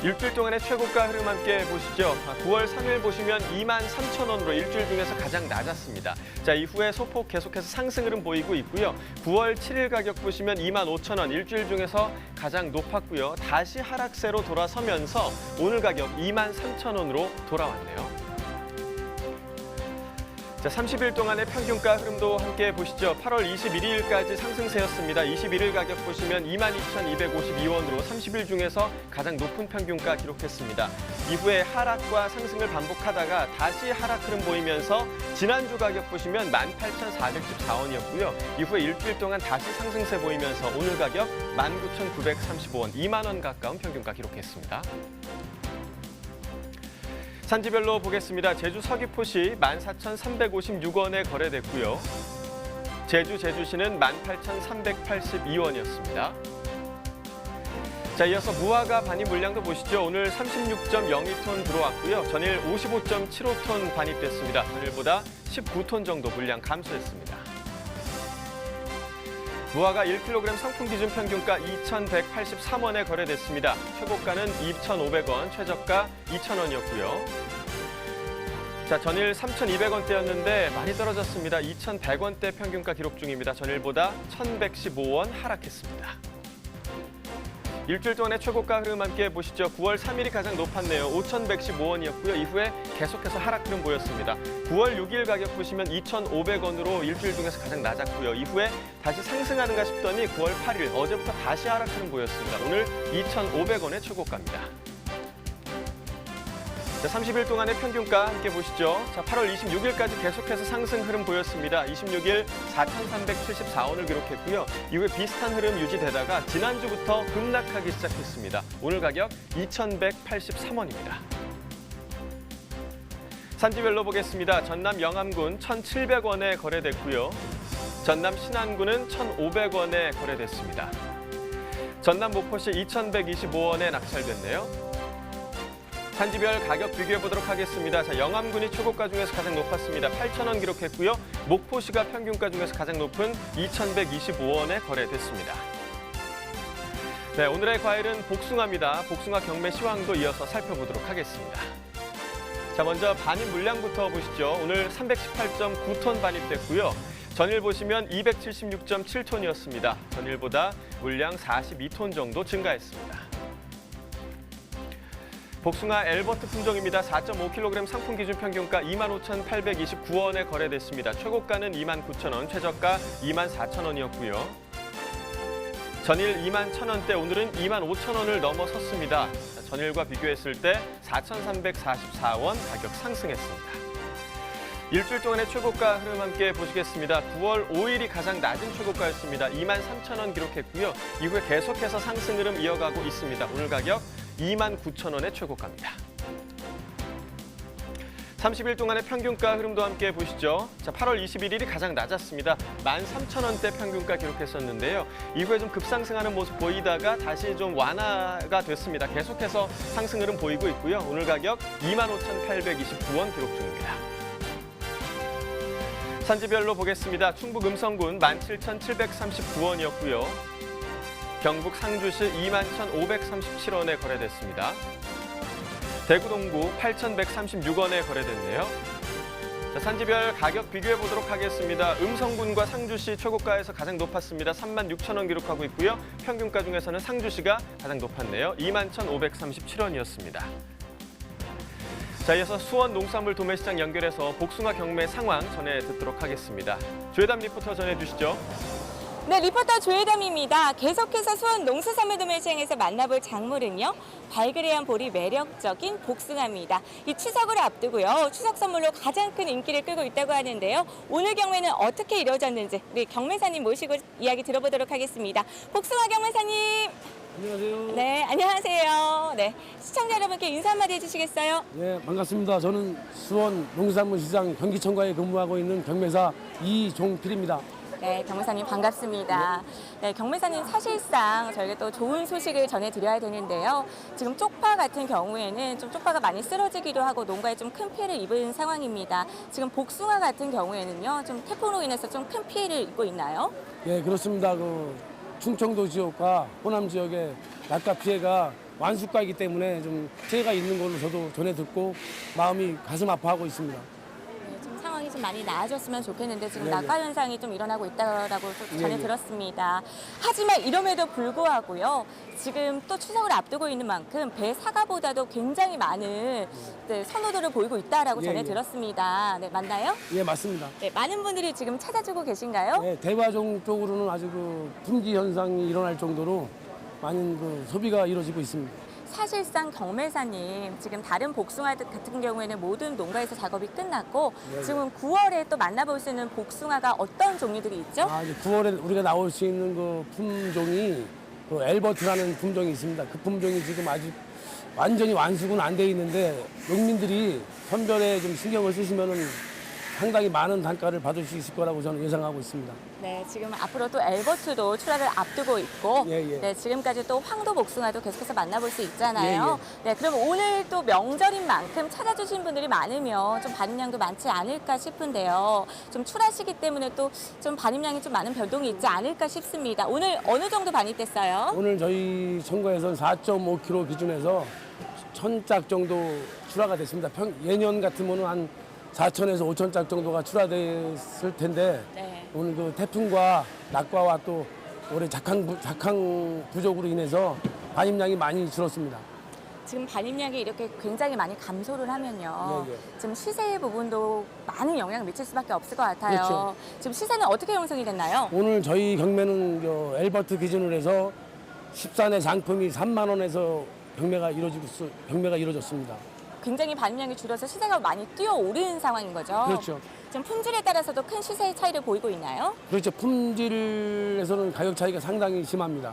일주일 동안의 최고가 흐름 함께 보시죠. 9월 3일 보시면 23,000원으로 일주일 중에서 가장 낮았습니다. 자, 이후에 소폭 계속해서 상승 흐름 보이고 있고요. 9월 7일 가격 보시면 25,000원, 일주일 중에서 가장 높았고요. 다시 하락세로 돌아서면서 오늘 가격 23,000원으로 돌아왔네요. 자, 30일 동안의 평균가 흐름도 함께 보시죠. 8월 21일까지 상승세였습니다. 21일 가격 보시면 22,252원으로 30일 중에서 가장 높은 평균가 기록했습니다. 이후에 하락과 상승을 반복하다가 다시 하락 흐름 보이면서 지난주 가격 보시면 18,414원이었고요. 이후에 일주일 동안 다시 상승세 보이면서 오늘 가격 19,935원, 2만 원 가까운 평균가 기록했습니다. 산지별로 보겠습니다. 제주 서귀포시 14,356원에 거래됐고요. 제주시는 18,382원이었습니다. 자, 이어서 무화과 반입 물량도 보시죠. 오늘 36.02톤 들어왔고요. 전일 55.75톤 반입됐습니다. 전일보다 19톤 정도 물량 감소했습니다. 무화과 1kg 상품 기준 평균가 2,183원에 거래됐습니다. 최고가는 2,500원, 최저가 2,000원이었고요. 자, 전일 3,200원대였는데 많이 떨어졌습니다. 2,100원대 평균가 기록 중입니다. 전일보다 1,115원 하락했습니다. 일주일 동안의 최고가 흐름 함께 보시죠. 9월 3일이 가장 높았네요. 5,115원이었고요. 이후에 계속해서 하락 흐름 보였습니다. 9월 6일 가격 보시면 2,500원으로 일주일 중에서 가장 낮았고요. 이후에 다시 상승하는가 싶더니 9월 8일 어제부터 다시 하락 흐름 보였습니다. 오늘 2,500원의 최고가입니다. 자, 30일 동안의 평균가 함께 보시죠. 자, 8월 26일까지 계속해서 상승 흐름 보였습니다. 26일 4,374원을 기록했고요. 이후에 비슷한 흐름 유지되다가 지난주부터 급락하기 시작했습니다. 오늘 가격 2,183원입니다. 산지별로 보겠습니다. 전남 영암군 1,700원에 거래됐고요. 전남 신안군은 1,500원에 거래됐습니다. 전남 목포시 2,125원에 낙찰됐네요. 산지별 가격 비교해 보도록 하겠습니다. 자, 영암군이 최고가 중에서 가장 높았습니다. 8,000원 기록했고요. 목포시가 평균가 중에서 가장 높은 2,125원에 거래됐습니다. 네, 오늘의 과일은 복숭아입니다. 복숭아 경매 시황도 이어서 살펴보도록 하겠습니다. 자, 먼저 반입 물량부터 보시죠. 오늘 318.9톤 반입됐고요. 전일 보시면 276.7톤이었습니다. 전일보다 물량 42톤 정도 증가했습니다. 복숭아 엘버트 품종입니다. 4.5kg 상품 기준 평균가 25,829원에 거래됐습니다. 최고가는 29,000원, 최저가 24,000원이었고요. 전일 21,000원대, 오늘은 25,000원을 넘어섰습니다. 전일과 비교했을 때 4,344원 가격 상승했습니다. 일주일 동안의 최고가 흐름 함께 보시겠습니다. 9월 5일이 가장 낮은 최고가였습니다. 23,000원 기록했고요. 이후에 계속해서 상승 흐름 이어가고 있습니다. 오늘 가격 29,000원의 최고가입니다. 30일 동안의 평균가 흐름도 함께 보시죠. 자, 8월 21일이 가장 낮았습니다. 13,000원대 평균가 기록했었는데요. 이후에 좀 급상승하는 모습 보이다가 다시 좀 완화가 됐습니다. 계속해서 상승 흐름 보이고 있고요. 오늘 가격 25,829원 기록 중입니다. 산지별로 보겠습니다. 충북 음성군 17,739원이었고요. 경북 상주시 21,537원에 거래됐습니다. 대구 동구 8,136원에 거래됐네요. 자, 산지별 가격 비교해 보도록 하겠습니다. 음성군과 상주시 최고가에서 가장 높았습니다. 36,000원 기록하고 있고요. 평균가 중에서는 상주시가 가장 높았네요. 21,537원이었습니다. 자, 이어서 수원 농산물 도매시장 연결해서 복숭아 경매 상황 전해 듣도록 하겠습니다. 조혜담 리포터 전해주시죠.
네, 리포터 조혜담입니다. 계속해서 수원 농수산물 도매시장에서 만나볼 작물은요. 발그레한 볼이 매력적인 복숭아입니다. 이 추석을 앞두고요. 추석 선물로 가장 큰 인기를 끌고 있다고 하는데요. 오늘 경매는 어떻게 이루어졌는지 우리 경매사님 모시고 이야기 들어보도록 하겠습니다. 복숭아 경매사님.
안녕하세요.
네, 안녕하세요. 네, 시청자 여러분께 인사 한마디 해주시겠어요?
네, 반갑습니다. 저는 수원 농수산물시장 경기청과에 근무하고 있는 경매사 이종필입니다.
네, 경매사님 반갑습니다. 네, 경매사님 사실상 저희가 또 좋은 소식을 전해드려야 되는데요. 지금 쪽파 같은 경우에는 좀 쪽파가 많이 쓰러지기도 하고 농가에 좀 큰 피해를 입은 상황입니다. 지금 복숭아 같은 경우에는요, 좀 태풍으로 인해서 좀 큰 피해를 입고 있나요?
네, 그렇습니다. 충청도 지역과 호남 지역의 낙과 피해가 완숙가이기 때문에 좀 피해가 있는 걸로 저도 전해 듣고 마음이 가슴 아파하고 있습니다.
네, 좀 상황이 좀 많이 나아졌으면 좋겠는데 지금
네네.
낙과 현상이 좀 일어나고 있다고 좀 전해
네네.
들었습니다. 하지만 이럼에도 불구하고요. 지금 또 추석을 앞두고 있는 만큼 배 사과보다도 굉장히 많은 선호도를 보이고 있다라고
예,
전해
예.
들었습니다. 네, 맞나요?
예, 맞습니다.
네, 많은 분들이 지금 찾아주고 계신가요?
네, 대화종 쪽으로는 아주 품귀 현상이 일어날 정도로 많은 소비가 이루어지고 있습니다.
사실상 경매사님 지금 다른 복숭아 같은 경우에는 모든 농가에서 작업이 끝났고
네네.
지금 9월에 또 만나볼 수 있는 복숭아가 어떤 종류들이 있죠?
이제 9월에 우리가 나올 수 있는 그 품종이 엘버트라는 품종이 있습니다. 그 품종이 지금 아직 완전히 완숙은 안 돼 있는데 농민들이 선별에 좀 신경을 쓰시면은 상당히 많은 단가를 받을 수 있을 거라고 저는 예상하고 있습니다.
네, 지금 앞으로 또 엘버트도 출하를 앞두고 있고,
예, 예.
네, 지금까지 또 황도 복숭아도 계속해서 만나볼 수 있잖아요.
예,
네, 그럼 오늘 또 명절인 만큼 찾아주신 분들이 많으면 좀 반입량도 많지 않을까 싶은데요. 좀 출하 시기 때문에 또 좀 반입량이 좀 많은 변동이 있지 않을까 싶습니다. 오늘 어느 정도 반입됐어요?
오늘 저희 청과에서는 4.5kg 기준에서 1,000짝 정도 출하가 됐습니다. 예년 같으면 한 4,000에서 5,000짝 정도가 출하됐을 텐데
네.
오늘 그 태풍과 낙과와 또 올해 작황 부족으로 인해서 반입량이 많이 줄었습니다.
지금 반입량이 이렇게 굉장히 많이 감소를 하면요.
예, 예.
지금 시세 부분도 많은 영향을 미칠 수밖에 없을 것 같아요.
그렇죠.
지금 시세는 어떻게 형성이 됐나요?
오늘 저희 경매는 엘버트 기준으로 해서 14내 상품이 3만 원에서 경매가 이루어졌습니다.
굉장히 반입량이 줄어서 시세가 많이 뛰어오른 상황인 거죠.
그렇죠.
지금 품질에 따라서도 큰 시세 차이를 보이고 있나요?
그렇죠. 품질에서는 가격 차이가 상당히 심합니다.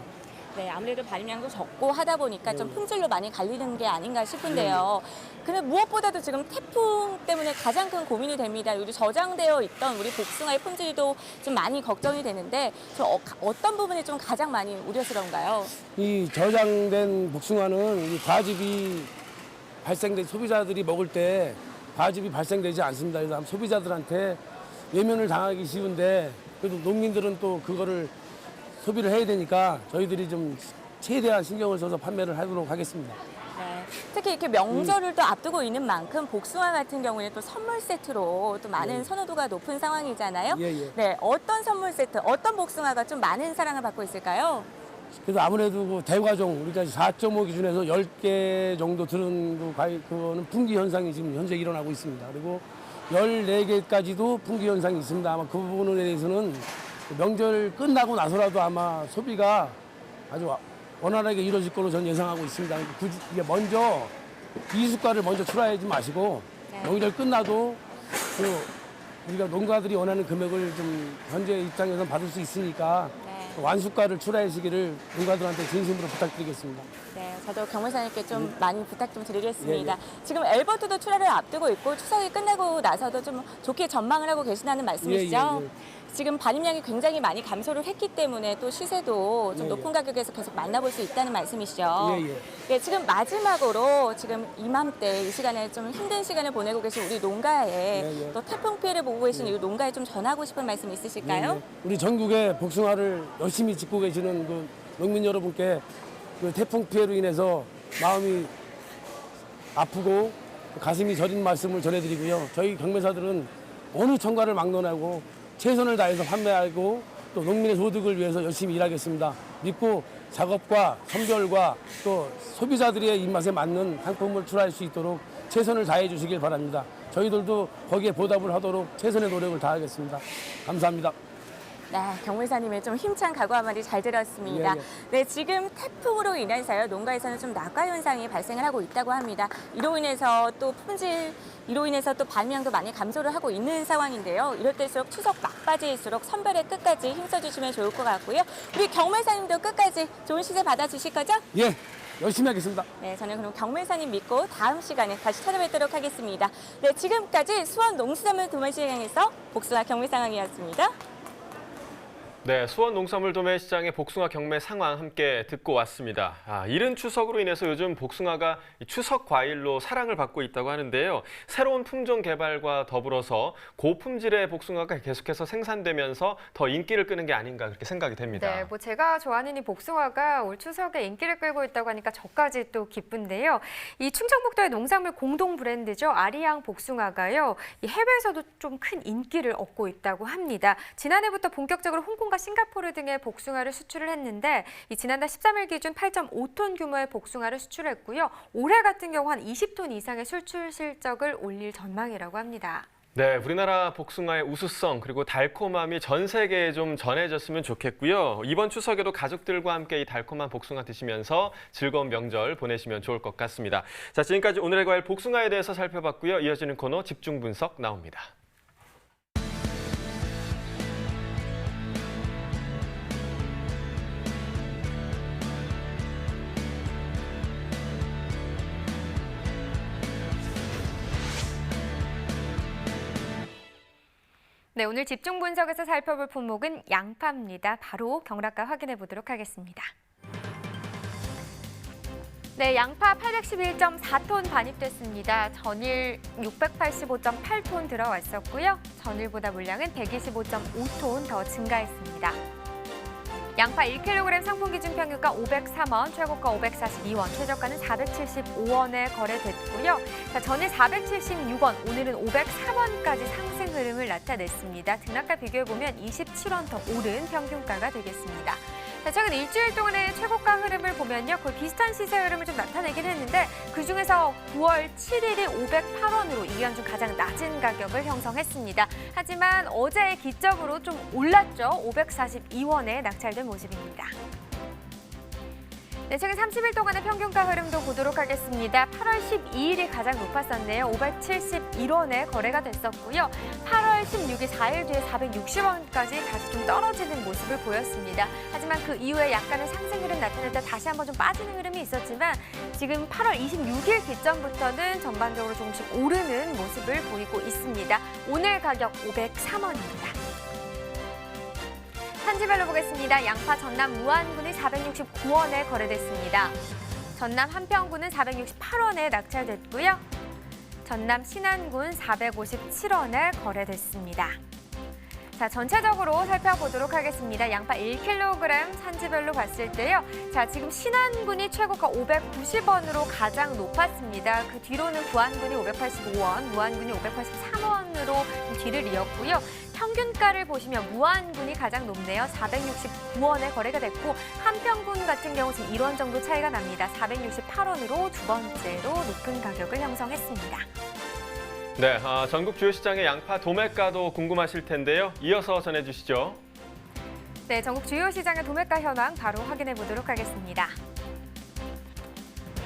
네, 아무래도 반입량도 적고 하다 보니까 좀 품질로 많이 갈리는 게 아닌가 싶은데요. 근데 무엇보다도 지금 태풍 때문에 가장 큰 고민이 됩니다. 우리 저장되어 있던 우리 복숭아의 품질도 좀 많이 걱정이 되는데 어떤 부분이 좀 가장 많이 우려스러운가요?
이 저장된 복숭아는 이 과즙이 소비자들이 먹을 때 과즙이 발생되지 않습니다. 그래서 소비자들한테 외면을 당하기 쉬운데 그래도 농민들은 또 그거를 소비를 해야 되니까 저희들이 좀 최대한 신경을 써서 판매를 하도록 하겠습니다.
네, 특히 이렇게 명절을 또 앞두고 있는 만큼 복숭아 같은 경우에는 또 선물 세트로 또 많은 선호도가 높은 상황이잖아요. 네, 어떤 선물 세트, 어떤 복숭아가 좀 많은 사랑을 받고 있을까요?
그래서 아무래도 그 대과종 우리가 4.5 기준에서 10개 정도 들은 그 과일 그거는 풍기 현상이 지금 현재 일어나고 있습니다. 그리고 14개까지도 풍기 현상이 있습니다. 아마 그 부분에 대해서는 명절 끝나고 나서라도 아마 소비가 아주 원활하게 이루어질 걸로 저는 예상하고 있습니다. 굳이 이게 먼저 미숫가루를 먼저 출하하지 마시고 명절 끝나도 그 우리가 농가들이 원하는 금액을 좀 현재 입장에서 받을 수 있으니까 완숙가를 출하하시기를 농가들한테 진심으로 부탁드리겠습니다.
네, 저도 경매사님께 좀 많이 부탁 좀 드리겠습니다. 지금 엘버트도 출하를 앞두고 있고 추석이 끝나고 나서도 좀 좋게 전망을 하고 계시다는 말씀이시죠? 지금 반입량이 굉장히 많이 감소를 했기 때문에 또 시세도 좀 높은 가격에서 계속 만나볼 수 있다는 말씀이시죠? 네, 지금 마지막으로 지금 이맘때 이 시간에 좀 힘든 시간을 보내고 계신 우리 농가에 또 태풍 피해를 보고 계신 이 농가에 좀 전하고 싶은 말씀 있으실까요?
우리 전국에 복숭아를 열심히 짓고 계시는 그 농민 여러분께 그 태풍 피해로 인해서 마음이 아프고 가슴이 저린 말씀을 전해드리고요. 저희 경매사들은 어느 청가를 막론하고 최선을 다해서 판매하고 또 농민의 소득을 위해서 열심히 일하겠습니다. 믿고 작업과 선별과 또 소비자들의 입맛에 맞는 상품을 출하할 수 있도록 최선을 다해 주시길 바랍니다. 저희들도 거기에 보답을 하도록 최선의 노력을 다하겠습니다. 감사합니다.
네, 경매사님의 좀 힘찬 각오 한마디 잘 들었습니다. 네, 지금 태풍으로 인해서요, 농가에서는 좀 낙과 현상이 발생을 하고 있다고 합니다. 이로 인해서 또 이로 인해서 또 반입량도 많이 감소를 하고 있는 상황인데요. 이럴 때일수록 추석 막바지일수록 선별의 끝까지 힘써주시면 좋을 것 같고요. 우리 경매사님도 끝까지 좋은 시세 받아주실 거죠?
예, 열심히 하겠습니다.
네, 저는 그럼 경매사님 믿고 다음 시간에 다시 찾아뵙도록 하겠습니다. 네, 지금까지 수원 농수산물 도매시장에서 복숭아 경매 상황이었습니다.
네, 수원 농산물 도매시장의 복숭아 경매 상황 함께 듣고 왔습니다. 이른 추석으로 인해서 요즘 복숭아가 추석 과일로 사랑을 받고 있다고 하는데요. 새로운 품종 개발과 더불어서 고품질의 복숭아가 계속해서 생산되면서 더 인기를 끄는 게 아닌가 그렇게 생각이 됩니다.
네, 뭐 제가 좋아하는 이 복숭아가 올 추석에 인기를 끌고 있다고 하니까 저까지 또 기쁜데요. 이 충청북도의 농산물 공동 브랜드죠. 아리양 복숭아가요. 이 해외에서도 좀 큰 인기를 얻고 있다고 합니다. 지난해부터 본격적으로 홍콩과 싱가포르 등의 복숭아를 수출을 했는데 이 지난달 13일 기준 8.5톤 규모의 복숭아를 수출했고요. 올해 같은 경우 한 20톤 이상의 수출 실적을 올릴 전망이라고 합니다.
네, 우리나라 복숭아의 우수성 그리고 달콤함이 전 세계에 좀 전해졌으면 좋겠고요. 이번 추석에도 가족들과 함께 이 달콤한 복숭아 드시면서 즐거운 명절 보내시면 좋을 것 같습니다. 자, 지금까지 오늘의 과일 복숭아에 대해서 살펴봤고요. 이어지는 코너 집중 분석 나옵니다.
네, 오늘 집중 분석에서 살펴볼 품목은 양파입니다. 바로 경락가 확인해 보도록 하겠습니다. 네, 양파 811.4톤 반입됐습니다. 전일 685.8톤 들어왔었고요. 전일보다 물량은 125.5톤 더 증가했습니다. 양파 1kg 상품 기준 평균가 503원, 최고가 542원, 최저가는 475원에 거래됐고요. 자, 전일 476원, 오늘은 503원까지 상승 흐름을 나타냈습니다. 등락과 비교해보면 27원 더 오른 평균가가 되겠습니다. 자, 최근 일주일 동안의 최고가 흐름을 보면요. 거의 비슷한 시세 흐름을 좀 나타내긴 했는데 그중에서 9월 7일이 508원으로 이 기간 중 가장 낮은 가격을 형성했습니다. 하지만 어제 기점으로 좀 올랐죠. 542원에 낙찰된 모습입니다. 네, 최근 30일 동안의 평균가 흐름도 보도록 하겠습니다. 8월 12일이 가장 높았었네요. 571원에 거래가 됐었고요. 8월 16일 4일 뒤에 460원까지 다시 좀 떨어지는 모습을 보였습니다. 하지만 그 이후에 약간의 상승 흐름 나타낼 때 다시 한번 좀 빠지는 흐름이 있었지만 지금 8월 26일 기점부터는 전반적으로 조금씩 오르는 모습을 보이고 있습니다. 오늘 가격 503원입니다. 산지별로 보겠습니다. 양파 전남 무안군이 469원에 거래됐습니다. 전남 한평군은 468원에 낙찰됐고요. 전남 신안군 457원에 거래됐습니다. 자, 전체적으로 살펴보도록 하겠습니다. 양파 1kg 산지별로 봤을 때요. 자, 지금 신안군이 최고가 590원으로 가장 높았습니다. 그 뒤로는 구안군이 585원, 무안군이 583원으로 뒤를 이었고요. 평균가를 보시면 무안군이 가장 높네요. 469원에 거래가 됐고 한평군 같은 경우 지금 1원 정도 차이가 납니다. 468원으로 두 번째로 높은 가격을 형성했습니다.
네, 전국 주요 시장의 양파 도매가도 궁금하실 텐데요. 이어서 전해주시죠.
네, 전국 주요 시장의 도매가 현황 바로 확인해 보도록 하겠습니다.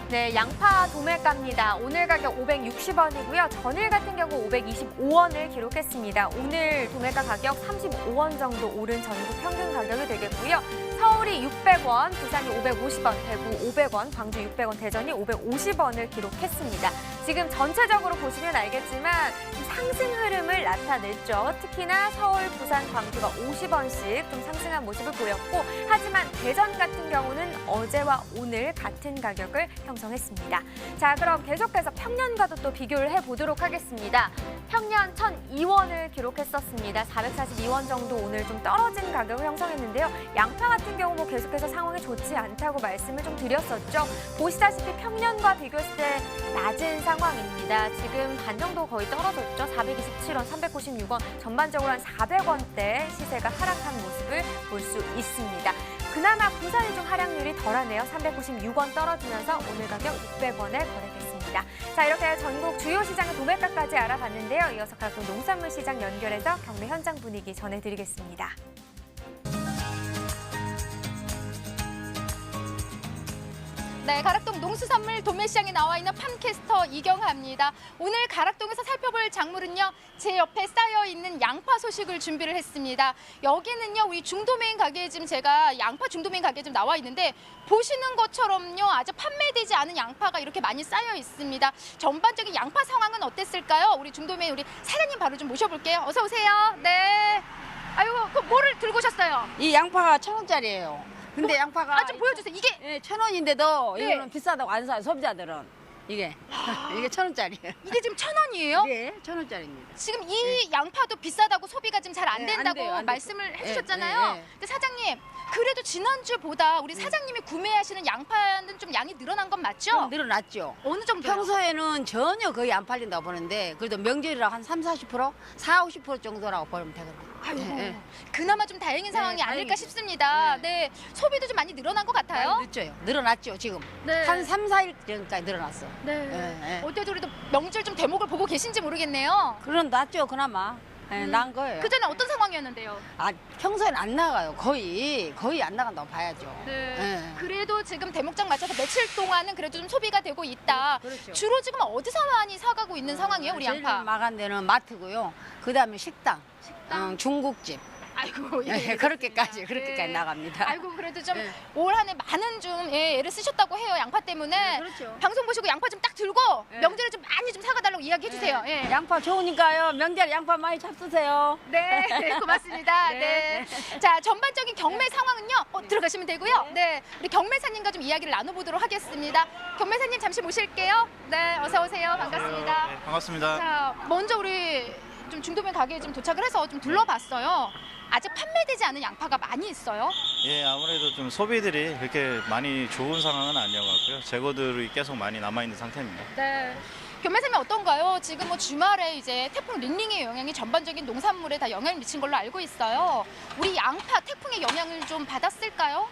네, 양파 도매가입니다. 오늘 가격 560원이고요. 전일 같은 경우 525원을 기록했습니다. 오늘 도매가 가격 35원 정도 오른 전국 평균 가격이 되겠고요. 서울이 600원, 부산이 550원, 대구 500원, 광주 600원, 대전이 550원을 기록했습니다. 지금 전체적으로 보시면 알겠지만 상승 흐름을 나타냈죠. 특히나 서울, 부산, 광주가 50원씩 좀 상승한 모습을 보였고 하지만 대전 같은 경우는 어제와 오늘 같은 가격을 형성했습니다. 자, 그럼 계속해서 평년과도 또 비교를 해보도록 하겠습니다. 평년 1,002원을 기록했었습니다. 442원 정도 오늘 좀 떨어진 가격을 형성했는데요. 양파 같은 경우 뭐 계속해서 상황이 좋지 않다고 말씀을 좀 드렸었죠. 보시다시피 평년과 비교했을 때 낮은 상황입니다. 지금 반 정도 거의 떨어졌죠. 427원, 396원, 전반적으로 한 400원대 시세가 하락한 모습을 볼 수 있습니다. 그나마 부산이 좀 하락률이 덜하네요. 396원 떨어지면서 오늘 가격 600원에 거래됐습니다. 자, 이렇게 전국 주요 시장의 도매가까지 알아봤는데요. 이어서 각종 농산물 시장 연결해서 경매 현장 분위기 전해드리겠습니다.
네, 가락동 농수산물 도매시장에 나와 있는 팜캐스터 이경하입니다. 오늘 가락동에서 살펴볼 작물은요, 제 옆에 쌓여있는 양파 소식을 준비를 했습니다. 여기는요, 우리 중도메인 가게에 지금 제가 양파 중도메인 가게에 지금 나와 있는데 보시는 것처럼요, 아직 판매되지 않은 양파가 이렇게 많이 쌓여 있습니다. 전반적인 양파 상황은 어땠을까요? 우리 중도메인 우리 사장님 바로 좀 모셔볼게요. 어서 오세요. 네. 아유, 그 뭐를 들고 오셨어요?
이 양파가 1,000원짜리예요. 근데 양파가
좀 보여주세요. 이게
1,000원인데도
네.
이거는 비싸다고 안 사요. 소비자들은 이게 1,000원짜리예요.
이게 지금 1,000원이에요?
네, 1,000원짜리입니다.
지금 이 양파도 비싸다고 소비가 지금 잘 안
네,
된다고
안 돼요, 안 돼요.
말씀을 해주셨잖아요.
네, 네.
근데 사장님, 그래도 지난주보다 우리 사장님이 구매하시는 양파는 좀 양이 늘어난 건 맞죠?
좀 늘어났죠.
어느 정도요?
평소에는 전혀 거의 안 팔린다고 보는데 그래도 명절이라 한 30-40%, 40-50% 정도라고 보면 되거든요.
아이고,
네.
그나마 좀 다행인 상황이
네,
아닐까
다행이죠.
싶습니다. 네. 소비도 좀 많이 늘어난 것 같아요.
늦죠요. 늘어났죠, 지금.
네.
한 3-4일 전까지 늘어났어.
네.
네.
어때도 그래도 명절 좀 대목을 보고 계신지 모르겠네요.
그런 낫죠, 그나마. 네, 난 거예요.
그전에 어떤 상황이었는데요?
아, 평소에는 안 나가요. 거의 안 나간다고 봐야죠.
네.
네.
그래도 지금 대목장 맞춰서 며칠 동안은 그래도 좀 소비가 되고 있다.
그렇죠.
주로 지금 어디서 많이 사가고 있는 상황이에요, 우리
제일
양파?
마간 데는 마트고요. 그다음에 식당, 중국집.
아이고,
예, 그렇게까지 나갑니다.
아이고, 그래도 좀
네.
올 한 해 많은 좀 애를 쓰셨다고 해요, 양파 때문에.
네, 그렇죠.
방송 보시고 양파 좀 딱 들고
네.
명절에 좀 많이 좀 사가달라고 이야기해 주세요. 예.
양파 좋으니까요. 명절 양파 많이 잡수세요.
네, 고맙습니다. 네. 자, 전반적인 경매 상황은요. 들어가시면 되고요. 네. 우리 경매사님과 좀 이야기를 나눠보도록 하겠습니다. 경매사님 잠시 모실게요. 네, 어서 오세요. 반갑습니다.
네, 반갑습니다.
자, 먼저 우리 좀 중도면 가게에 좀 도착을 해서 좀 둘러봤어요. 아직 판매되지 않은 양파가 많이 있어요.
예, 아무래도 좀 소비들이 그렇게 많이 좋은 상황은 아니어갖고요. 재고들이 계속 많이 남아있는 상태입니다.
네. 경매사님 어떤가요? 지금 뭐 주말에 이제 태풍 링링의 영향이 전반적인 농산물에 다 영향을 미친 걸로 알고 있어요. 우리 양파 태풍의 영향을 좀 받았을까요?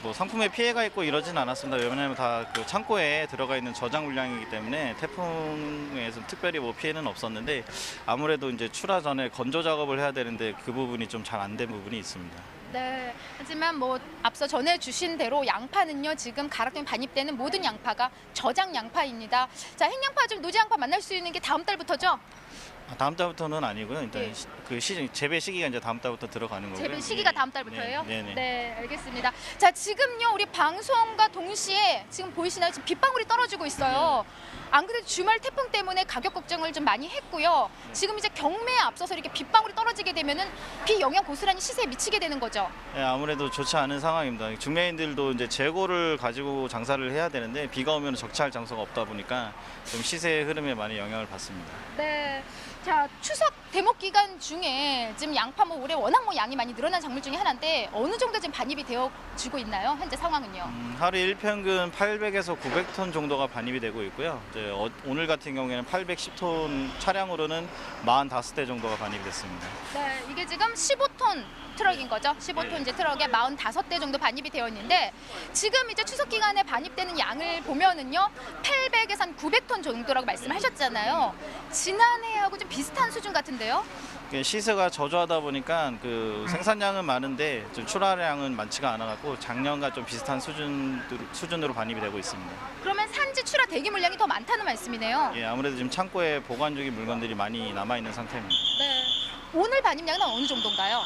뭐 상품에 피해가 있고 이러진 않았습니다. 왜냐하면 다 그 창고에 들어가 있는 저장 물량이기 때문에 태풍에서 특별히 뭐 피해는 없었는데 아무래도 이제 출하 전에 건조 작업을 해야 되는데 그 부분이 좀 잘 안 된 부분이 있습니다.
네. 하지만 뭐 앞서 전해주신 대로 양파는요 지금 가락동에 반입되는 모든 양파가 저장 양파입니다. 자, 행양파 중 노지 양파 만날 수 있는 게 다음 달부터죠?
다음 달부터는 아니고요. 일단
네.
그 재배 시기가 이제 다음 달부터 들어가는 거고요.
재배 시기가 다음 달부터예요?
네.
네, 알겠습니다. 자, 지금요 우리 방송과 동시에 지금 보이시나요? 지금 빗방울이 떨어지고 있어요. 안 그래도 주말 태풍 때문에 가격 걱정을 좀 많이 했고요. 지금 이제 경매에 앞서서 이렇게 빗방울이 떨어지게 되면은 비 영향 고스란히 시세에 미치게 되는 거죠. 거죠?
네, 아무래도 좋지 않은 상황입니다. 중매인들도 이제 재고를 가지고 장사를 해야 되는데 비가 오면 적치할 장소가 없다 보니까 좀 시세 흐름에 많이 영향을 받습니다.
네. 자, 추석 대목 기간 중에 지금 양파 뭐 올해 워낙 뭐 양이 많이 늘어난 작물 중에 하나인데 어느 정도 지금 반입이 되어지고 있나요? 현재 상황은요?
하루 일평균 800에서 900톤 정도가 반입이 되고 있고요. 이제 오늘 같은 경우에는 810톤 차량으로는 45대 정도가 반입이 됐습니다.
네, 이게 지금 15톤 트럭인 거죠? 15톤 이제 트럭에 45대 정도 반입이 되어 있는데 지금 이제 추석 기간에 반입되는 양을 보면은요 800에서 한 900톤 정도라고 말씀하셨잖아요. 지난해하고 좀 비슷한 수준 같은데요?
시세가 저조하다 보니까 그 생산량은 많은데 좀 출하량은 많지가 않아갖고 작년과 좀 비슷한 수준으로 반입이 되고 있습니다.
그러면 산지 출하 대기 물량이 더 많다는 말씀이네요.
예, 아무래도 지금 창고에 보관 중인 물건들이 많이 남아 있는 상태입니다.
네. 오늘 반입량은 어느 정도인가요?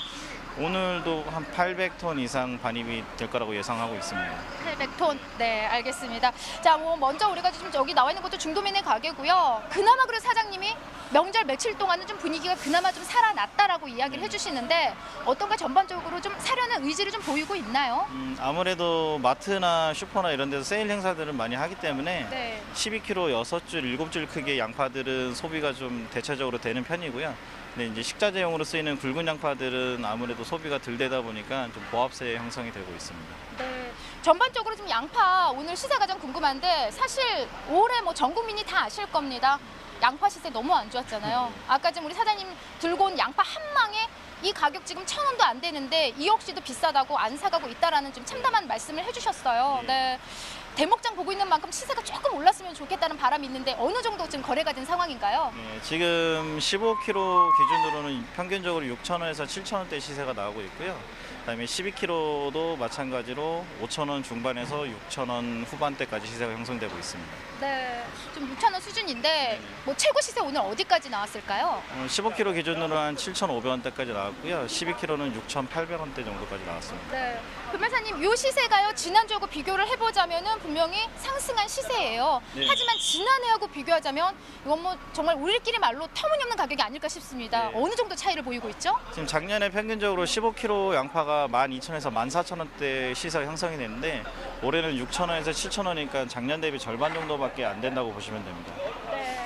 오늘도 한 800톤 이상 반입이 될 거라고 예상하고 있습니다.
800톤. 네, 알겠습니다. 자, 뭐 먼저 우리가 지금 여기 나와 있는 것도 중도면의 가게고요. 그나마 그래도 사장님이 명절 며칠 동안은 좀 분위기가 그나마 좀 살아났다라고 이야기를 해주시는데 어떤가 전반적으로 좀 사려는 의지를 좀 보이고 있나요?
아무래도 마트나 슈퍼나 이런 데서 세일 행사들은 많이 하기 때문에
네.
12kg 6줄, 7줄 크기의 양파들은 소비가 좀 대체적으로 되는 편이고요. 근데 이제 식자재용으로 쓰이는 굵은 양파들은 아무래도 소비가 덜 되다 보니까 좀 보합세 형성이 되고 있습니다.
네. 전반적으로 좀 양파 오늘 시세가 좀 궁금한데 사실 올해 뭐 전 국민이 다 아실 겁니다. 양파 시세 너무 안 좋았잖아요. 아까 지금 우리 사장님 들고 온 양파 한 망에 이 가격 지금 1,000원도 안 되는데 이 역시도 비싸다고 안 사가고 있다라는 좀 참담한 말씀을 해주셨어요. 네. 대목장 보고 있는 만큼 시세가 조금 올랐으면 좋겠다는 바람이 있는데 어느 정도 지금 거래가 된 상황인가요?
네, 지금 15kg 기준으로는 평균적으로 6,000원에서 7,000원대 시세가 나오고 있고요. 그다음에 12kg도 마찬가지로 5,000원 중반에서 6,000원 후반대까지 시세가 형성되고 있습니다.
네, 좀 6,000원 수준인데 뭐 최고 시세 오늘 어디까지 나왔을까요?
15kg 기준으로 한 7,500원대까지 나왔고요. 12kg는 6,800원대 정도까지 나왔습니다.
네, 금매사님 이 시세가요 지난주하고 비교를 해보자면은 분명히 상승한 시세예요.
네.
하지만 지난해하고 비교하자면 이건 뭐 정말 우리끼리 말로 터무니없는 가격이 아닐까 싶습니다.
네.
어느 정도 차이를 보이고 있죠?
지금 작년에 평균적으로 15kg 양파가 12,000원에서 14,000원대 시세가 형성이 됐는데 올해는 6,000원에서 7,000원이니까 작년 대비 절반 정도밖에 안 된다고 보시면 됩니다.
네,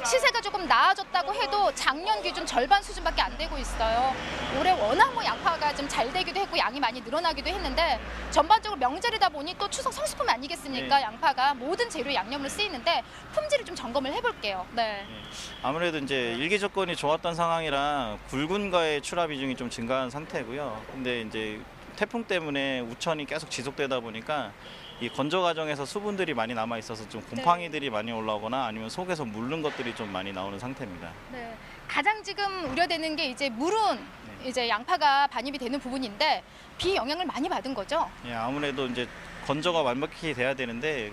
시세가 조금 나아졌다고 해도 작년 기준 절반 수준밖에 안 되고 있어요. 올해 워낙 뭐 양파가 좀 잘 되기도 했고 양이 많이 늘어나기도 했는데 전반적으로 명절이다 보니 또 추석 성수품 아니겠습니까?
네.
양파가 모든 재료 양념으로 쓰이는데 품질을 좀 점검을 해볼게요. 네.
아무래도 이제 일기 조건이 좋았던 상황이라 굵은과의 출하 비중이 좀 증가한 상태고요. 근데 이제 태풍 때문에 우천이 계속 지속되다 보니까 이 건조 과정에서 수분들이 많이 남아 있어서 좀 곰팡이들이 많이 올라오거나 아니면 속에서 물른 것들이 좀 많이 나오는 상태입니다.
네. 가장 지금 우려되는 게 이제 물은 이제 양파가 반입이 되는 부분인데 비 영향을 많이 받은 거죠?
예, 아무래도 이제 건조가 완벽히 돼야 되는데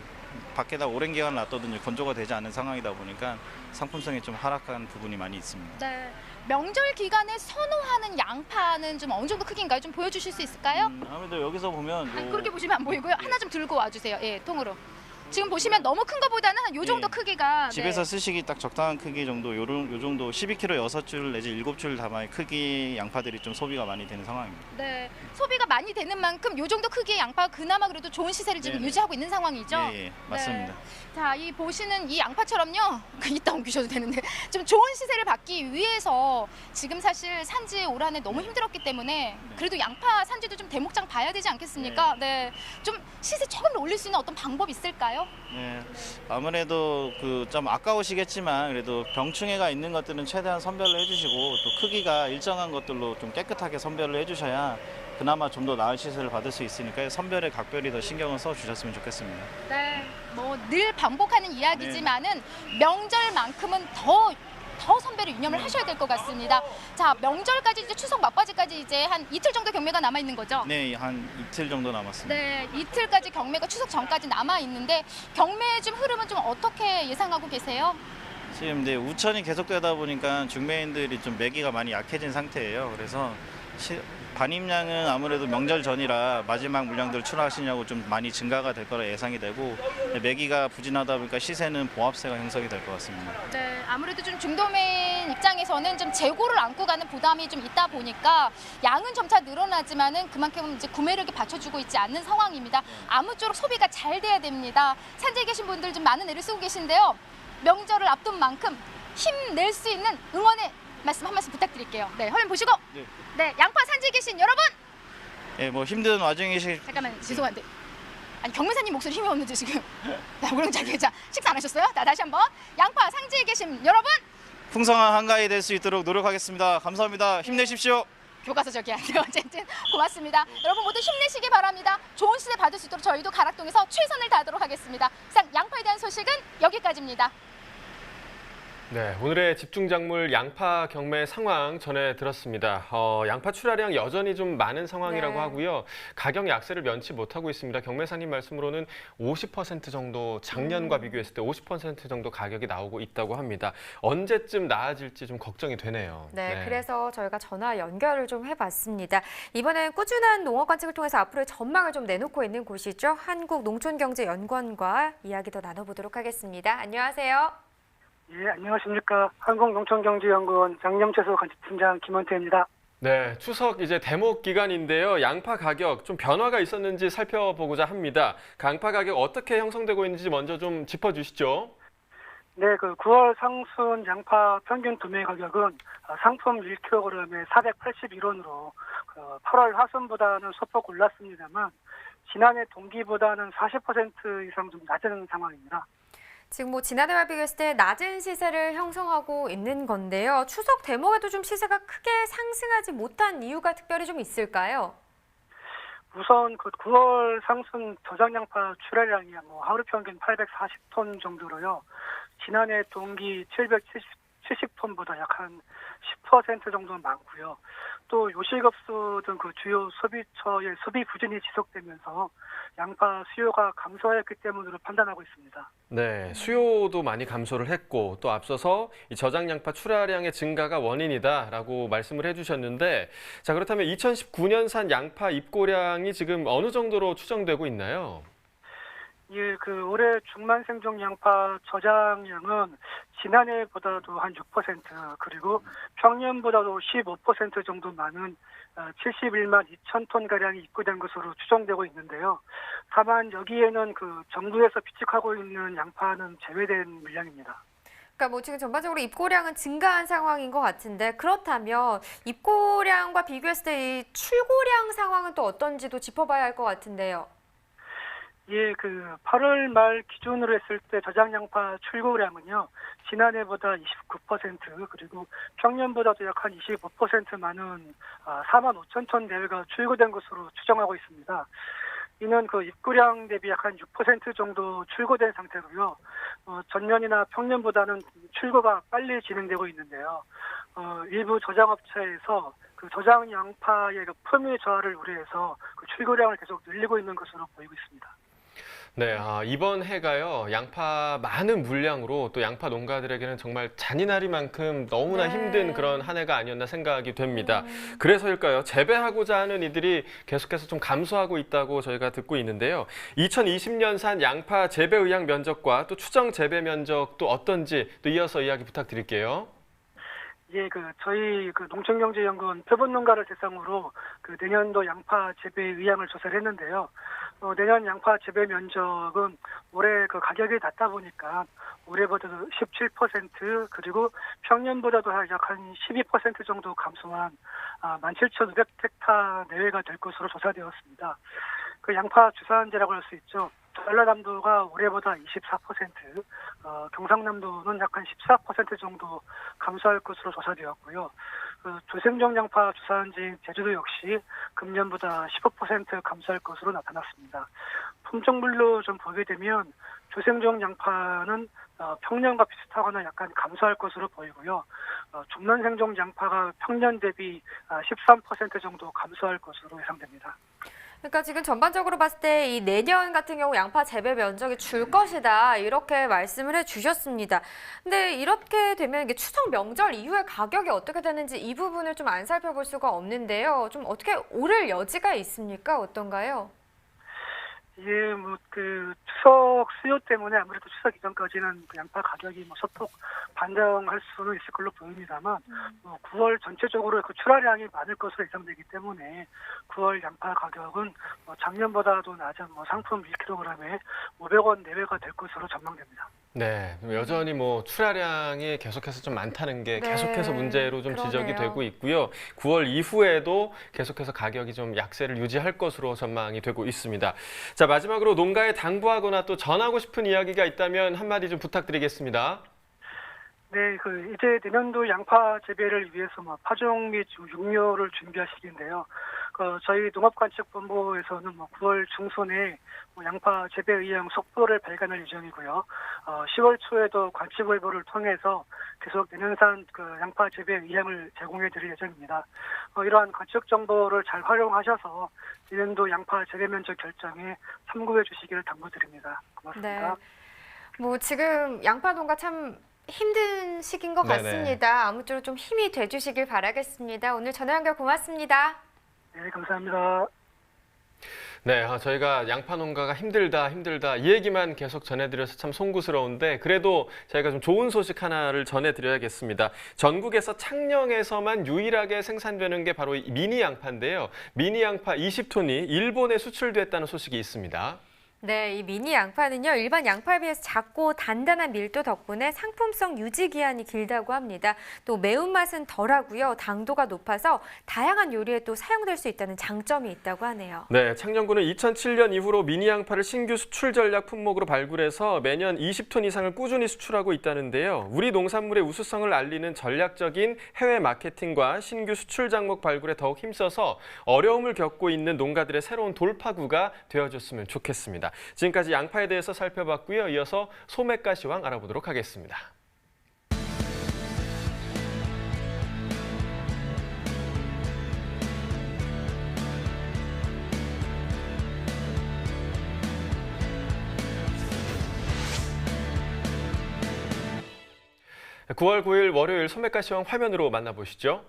밖에다 오랜 기간 놔둬도 건조가 되지 않는 상황이다 보니까 상품성이 좀 하락한 부분이 많이 있습니다.
네. 명절 기간에 선호하는 양파는 좀 어느 정도 크기인가요? 좀 보여주실 수 있을까요?
아무래도 여기서 보면
아니, 그렇게 보시면 안 보이고요. 하나 좀 들고 와주세요. 예, 통으로. 지금 보시면 너무 큰 거보다는 한 요 정도 크기가
집에서 쓰시기 딱 적당한 크기 정도, 요 정도 12kg 6줄 내지 7줄 담아의 크기 양파들이 좀 소비가 많이 되는 상황입니다.
네, 소비가 많이 되는 만큼 요 정도 크기의 양파가 그나마 그래도 좋은 시세를 지금 유지하고 있는 상황이죠?
예, 맞습니다.
네. 자, 이 보시는 이 양파처럼요. 이따 옮기셔도 되는데 좀 좋은 시세를 받기 위해서 지금 사실 산지 올 한해 너무 힘들었기 때문에 그래도 양파 산지도 좀 대목장 봐야 되지 않겠습니까? 네, 좀 시세 조금 더 올릴 수 있는 어떤 방법 있을까요?
네, 아무래도 그 좀 아까우시겠지만 그래도 병충해가 있는 것들은 최대한 선별을 해주시고 또 크기가 일정한 것들로 좀 깨끗하게 선별을 해주셔야 그나마 좀 더 나은 시세를 받을 수 있으니까 선별에 각별히 더 신경을 써 주셨으면 좋겠습니다.
네, 뭐 늘 반복하는 이야기지만은 명절만큼은 더 선별을 유념을 하셔야 될 것 같습니다. 자, 명절까지 이제 추석 막바지까지 이제 한 이틀 정도 경매가 남아 있는 거죠?
네, 한 이틀 정도 남았습니다.
네, 이틀까지 경매가 추석 전까지 남아 있는데 경매 좀 흐름은 좀 어떻게 예상하고 계세요?
지금 이제 우천이 계속되다 보니까 중매인들이 좀 매기가 많이 약해진 상태예요. 그래서 반입량은 아무래도 명절 전이라 마지막 물량들 출하하시냐고 좀 많이 증가가 될 거라 예상이 되고 매기가 부진하다 보니까 시세는 봉합세가 형성이 될 것 같습니다.
네, 아무래도 좀 중도매인 입장에서는 좀 재고를 안고 가는 부담이 좀 있다 보니까 양은 점차 늘어나지만은 그만큼 이제 구매력이 받쳐주고 있지 않는 상황입니다. 아무쪼록 소비가 잘 돼야 됩니다. 산지에 계신 분들 좀 많은 애를 쓰고 계신데요. 명절을 앞둔 만큼 힘낼 수 있는 응원의 말씀 한 말씀 부탁드릴게요. 네, 화면 보시고. 네, 양파 산지에 계신 여러분.
예, 뭐 힘든 와중이시.
잠깐만, 죄송한데. 아니, 경매사님 목소리 힘이 없는데 지금. 자, 우렁차게. 자, 식사 안 하셨어요? 자, 다시 한번. 양파 상지에 계신 여러분.
풍성한 한가위 될 수 있도록 노력하겠습니다. 감사합니다. 힘내십시오.
교과서 저기 하세요. 어쨌든 고맙습니다. 여러분 모두 힘내시기 바랍니다. 좋은 시대 받을 수 있도록 저희도 가락동에서 최선을 다하도록 하겠습니다. 이상 양파에 대한 소식은 여기까지입니다.
네, 오늘의 집중작물 양파 경매 상황 전해 들었습니다. 양파 출하량 여전히 좀 많은 상황이라고
네.
하고요. 가격 약세를 면치 못하고 있습니다. 경매사님 말씀으로는 50% 정도 작년과 비교했을 때 50% 정도 가격이 나오고 있다고 합니다. 언제쯤 나아질지 좀 걱정이 되네요.
네, 그래서 저희가 전화 연결을 좀 해봤습니다. 이번엔 꾸준한 농업 관측을 통해서 앞으로의 전망을 좀 내놓고 있는 곳이죠. 한국농촌경제연구원과 이야기 더 나눠보도록 하겠습니다. 안녕하세요.
예, 안녕하십니까. 한국농촌경제연구원 장영채소 관측팀장 김원태입니다.
네, 추석 이제 대목 기간인데요. 양파 가격 좀 변화가 있었는지 살펴보고자 합니다. 양파 가격 어떻게 형성되고 있는지 먼저 좀 짚어주시죠.
네, 그 9월 상순 양파 평균 도매 가격은 상품 1kg에 481원으로 8월 하순보다는 소폭 올랐습니다만 지난해 동기보다는 40% 이상 좀 낮은 상황입니다.
지금 뭐 지난해와 비교했을 때 낮은 시세를 형성하고 있는 건데요. 추석 대목에도 좀 시세가 크게 상승하지 못한 이유가 특별히 좀 있을까요?
우선 그 9월 상순 저장 양파 출하량이 뭐 하루 평균 840톤 정도로요. 지난해 동기 770톤보다 약 한 10% 정도 많고요. 또 요식업소 등 그 주요 소비처의 소비 부진이 지속되면서 양파 수요가 감소했기 때문으로 판단하고 있습니다.
네, 수요도 많이 감소를 했고 또 앞서서 이 저장 양파 출하량의 증가가 원인이다라고 말씀을 해주셨는데, 자 그렇다면 2019년산 양파 입고량이 지금 어느 정도로 추정되고 있나요?
예, 그 올해 중만생종 양파 저장량은 지난해보다도 한 6% 그리고 평년보다도 15% 정도 많은 71만 2천 톤 가량이 입고된 것으로 추정되고 있는데요. 다만 여기에는 그 정부에서 비축하고 있는 양파는 제외된 물량입니다.
그러니까 뭐 지금 전반적으로 입고량은 증가한 상황인 것 같은데, 그렇다면 입고량과 비교했을 때 이 출고량 상황은 또 어떤지도 짚어봐야 할 것 같은데요.
예, 그 8월 말 기준으로 했을 때 저장 양파 출고량은요, 지난해보다 29% 그리고 평년보다도 약 한 25% 많은 4만 5천 톤 내외가 출고된 것으로 추정하고 있습니다. 이는 그 입고량 대비 약 한 6% 정도 출고된 상태로요. 전년이나 평년보다는 출고가 빨리 진행되고 있는데요. 일부 저장업체에서 그 저장 양파의 그 품위 저하를 우려해서 그 출고량을 계속 늘리고 있는 것으로 보이고 있습니다.
네, 이번 해가요, 양파 많은 물량으로 또 양파 농가들에게는 정말 잔인하리만큼 너무나 힘든 그런 한 해가 아니었나 생각이 됩니다. 그래서일까요? 재배하고자 하는 이들이 계속해서 좀 감소하고 있다고 저희가 듣고 있는데요. 2020년산 양파 재배 의향 면적과 또 추정 재배 면적도 어떤지 또 이어서 이야기 부탁드릴게요.
예, 저희 농촌경제연구원 표본 농가를 대상으로 내년도 양파 재배 의향을 조사를 했는데요. 내년 양파 재배 면적은 올해 가격이 낮다 보니까 올해보다도 17% 그리고 평년보다도 약 한 12% 정도 감소한 17,500헥타 내외가 될 것으로 조사되었습니다. 그 양파 주산지라고 할 수 있죠. 전라남도가 올해보다 24%, 경상남도는 약 한 14% 정도 감소할 것으로 조사되었고요. 조생종 양파 주산지인 제주도 역시 금년보다 15% 감소할 것으로 나타났습니다. 품종별로 좀 보게 되면 조생종 양파는 평년과 비슷하거나 약간 감소할 것으로 보이고요. 중년생종 양파가 평년 대비 13% 정도 감소할 것으로 예상됩니다.
그러니까 지금 전반적으로 봤을 때 이 내년 같은 경우 양파 재배 면적이 줄 것이다 이렇게 말씀을 해주셨습니다. 근데 이렇게 되면 이게 추석 명절 이후에 가격이 어떻게 되는지 이 부분을 좀 안 살펴볼 수가 없는데요. 좀 어떻게 오를 여지가 있습니까? 어떤가요?
예, 뭐 그 추석 수요 때문에 아무래도 추석 이전까지는 그 양파 가격이 뭐 소폭 반등할 수는 있을 걸로 보입니다만, 9월 전체적으로 그 출하량이 많을 것으로 예상되기 때문에 9월 양파 가격은 작년보다도 낮은 상품 1kg에 500원 내외가 될 것으로 전망됩니다.
네, 여전히 출하량이 계속해서 좀 많다는 게
네,
계속해서 문제로 좀 지적이
그러네요.
되고 있고요. 9월 이후에도 계속해서 가격이 좀 약세를 유지할 것으로 전망이 되고 있습니다. 자, 마지막으로 농가에 당부하거나 또 전하고 싶은 이야기가 있다면 한마디 좀 부탁드리겠습니다.
네, 이제 내년도 양파 재배를 위해서 파종 및 육묘를 준비할 시기인데요. 저희 농업관측본부에서는 9월 중순에 양파 재배 의향 속보를 발간할 예정이고요. 10월 초에도 관측을보를 통해서 계속 내년산 양파 재배 의향을 제공해 드릴 예정입니다. 이러한 관측 정보를 잘 활용하셔서 내년도 양파 재배 면적 결정에 참고해 주시기를 당부드립니다. 고맙습니다.
네. 지금 양파 농가 참 힘든 시기인 것
네네.
같습니다. 아무쪼록 좀 힘이 돼주시길 바라겠습니다. 오늘 전화 연결 고맙습니다.
네, 감사합니다.
네, 저희가 양파 농가가 힘들다 이 얘기만 계속 전해드려서 참 송구스러운데 그래도 저희가 좀 좋은 소식 하나를 전해드려야겠습니다. 전국에서 창녕에서만 유일하게 생산되는 게 바로 이 미니 양파인데요. 미니 양파 20톤이 일본에 수출됐다는 소식이 있습니다.
네, 이 미니 양파는요, 일반 양파에 비해서 작고 단단한 밀도 덕분에 상품성 유지 기한이 길다고 합니다. 또 매운맛은 덜하고요, 당도가 높아서 다양한 요리에 또 사용될 수 있다는 장점이 있다고 하네요.
네, 창녕군은 2007년 이후로 미니 양파를 신규 수출 전략 품목으로 발굴해서 매년 20톤 이상을 꾸준히 수출하고 있다는데요. 우리 농산물의 우수성을 알리는 전략적인 해외 마케팅과 신규 수출 장목 발굴에 더욱 힘써서 어려움을 겪고 있는 농가들의 새로운 돌파구가 되어줬으면 좋겠습니다. 지금까지 양파에 대해서 살펴봤고요. 이어서 소매가시황 알아보도록 하겠습니다. (9월 9일) 월요일 소매가시황 화면으로 만나보시죠.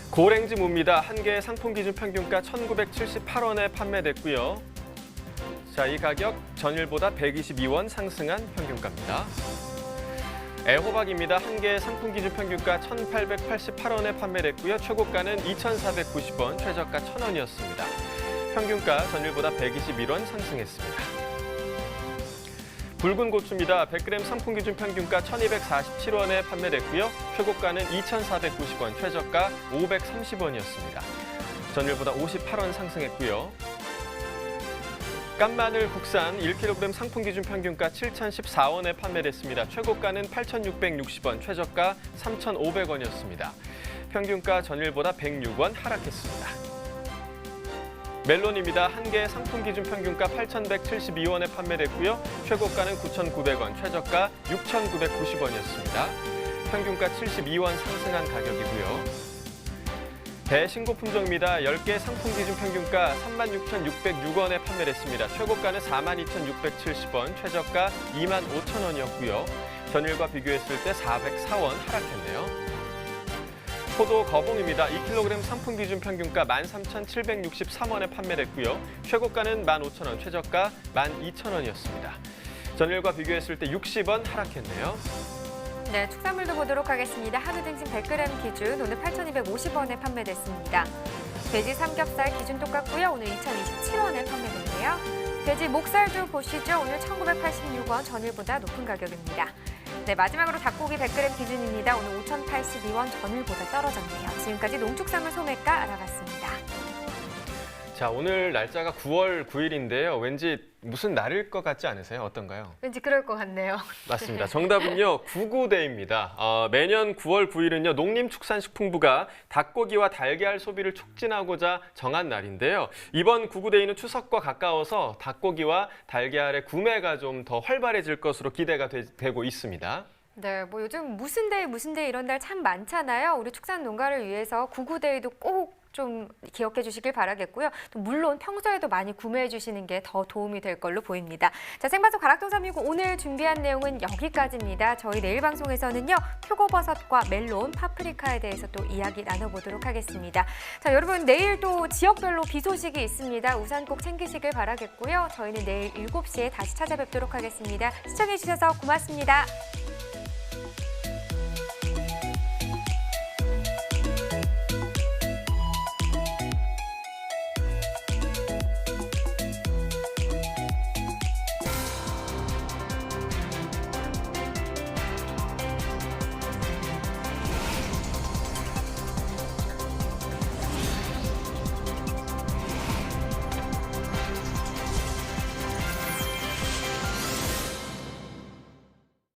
고랭지 무입니다. 한 개의 상품 기준 평균가 1,978원에 판매됐고요. 자, 이 가격 전일보다 122원 상승한 평균가입니다. 애호박입니다. 한 개의 상품 기준 평균가 1,888원에 판매됐고요. 최고가는 2,490원, 최저가 1,000원이었습니다. 평균가 전일보다 121원 상승했습니다. 붉은 고추입니다. 100g 상품 기준 평균가 1,247원에 판매됐고요. 최고가는 2,490원, 최저가 530원이었습니다. 전일보다 58원 상승했고요. 깐마늘 국산 1kg 상품 기준 평균가 7,014원에 판매됐습니다. 최고가는 8,660원, 최저가 3,500원이었습니다. 평균가 전일보다 106원 하락했습니다. 멜론입니다. 한 개 상품 기준 평균가 8,172원에 판매됐고요. 최고가는 9,900원, 최저가 6,990원이었습니다. 평균가 72원 상승한 가격이고요. 대신고 품종입니다. 10개 상품 기준 평균가 36,606원에 판매됐습니다. 최고가는 42,670원, 최저가 25,000원이었고요. 전일과 비교했을 때 404원 하락했네요. 포도 거봉입니다. 2kg 상품 기준 평균가 13,763원에 판매됐고요. 최고가는 15,000원, 최저가 12,000원이었습니다. 전일과 비교했을 때 60원 하락했네요.
네, 축산물도 보도록 하겠습니다. 한우 등심 100g 기준 오늘 8,250원에 판매됐습니다. 돼지 삼겹살 기준 똑같고요. 오늘 2,027원에 판매됐네요. 돼지 목살도 보시죠. 오늘 1,986원, 전일보다 높은 가격입니다. 네, 마지막으로 닭고기 100g 기준입니다. 오늘 5,082원, 전일보다 떨어졌네요. 지금까지 농축산물 소매가 알아봤습니다.
자, 오늘 날짜가 9월 9일인데요. 왠지 무슨 날일 것 같지 않으세요? 어떤가요?
왠지 그럴 것 같네요.
맞습니다. 정답은요, 구구데이입니다. 매년 9월 9일은요, 농림축산식품부가 닭고기와 달걀 소비를 촉진하고자 정한 날인데요. 이번 구구데이는 추석과 가까워서 닭고기와 달걀의 구매가 좀 더 활발해질 것으로 기대가 되고 있습니다.
네, 요즘 무슨 데이 이런 날 참 많잖아요. 우리 축산 농가를 위해서 구구데이도 꼭 좀 기억해 주시길 바라겠고요. 또 물론 평소에도 많이 구매해 주시는 게 더 도움이 될 걸로 보입니다. 자, 생방송 가락동 319 오늘 준비한 내용은 여기까지입니다. 저희 내일 방송에서는요. 표고버섯과 멜론, 파프리카에 대해서 또 이야기 나눠보도록 하겠습니다. 자, 여러분 내일 또 지역별로 비 소식이 있습니다. 우산 꼭 챙기시길 바라겠고요. 저희는 내일 7시에 다시 찾아뵙도록 하겠습니다. 시청해 주셔서 고맙습니다.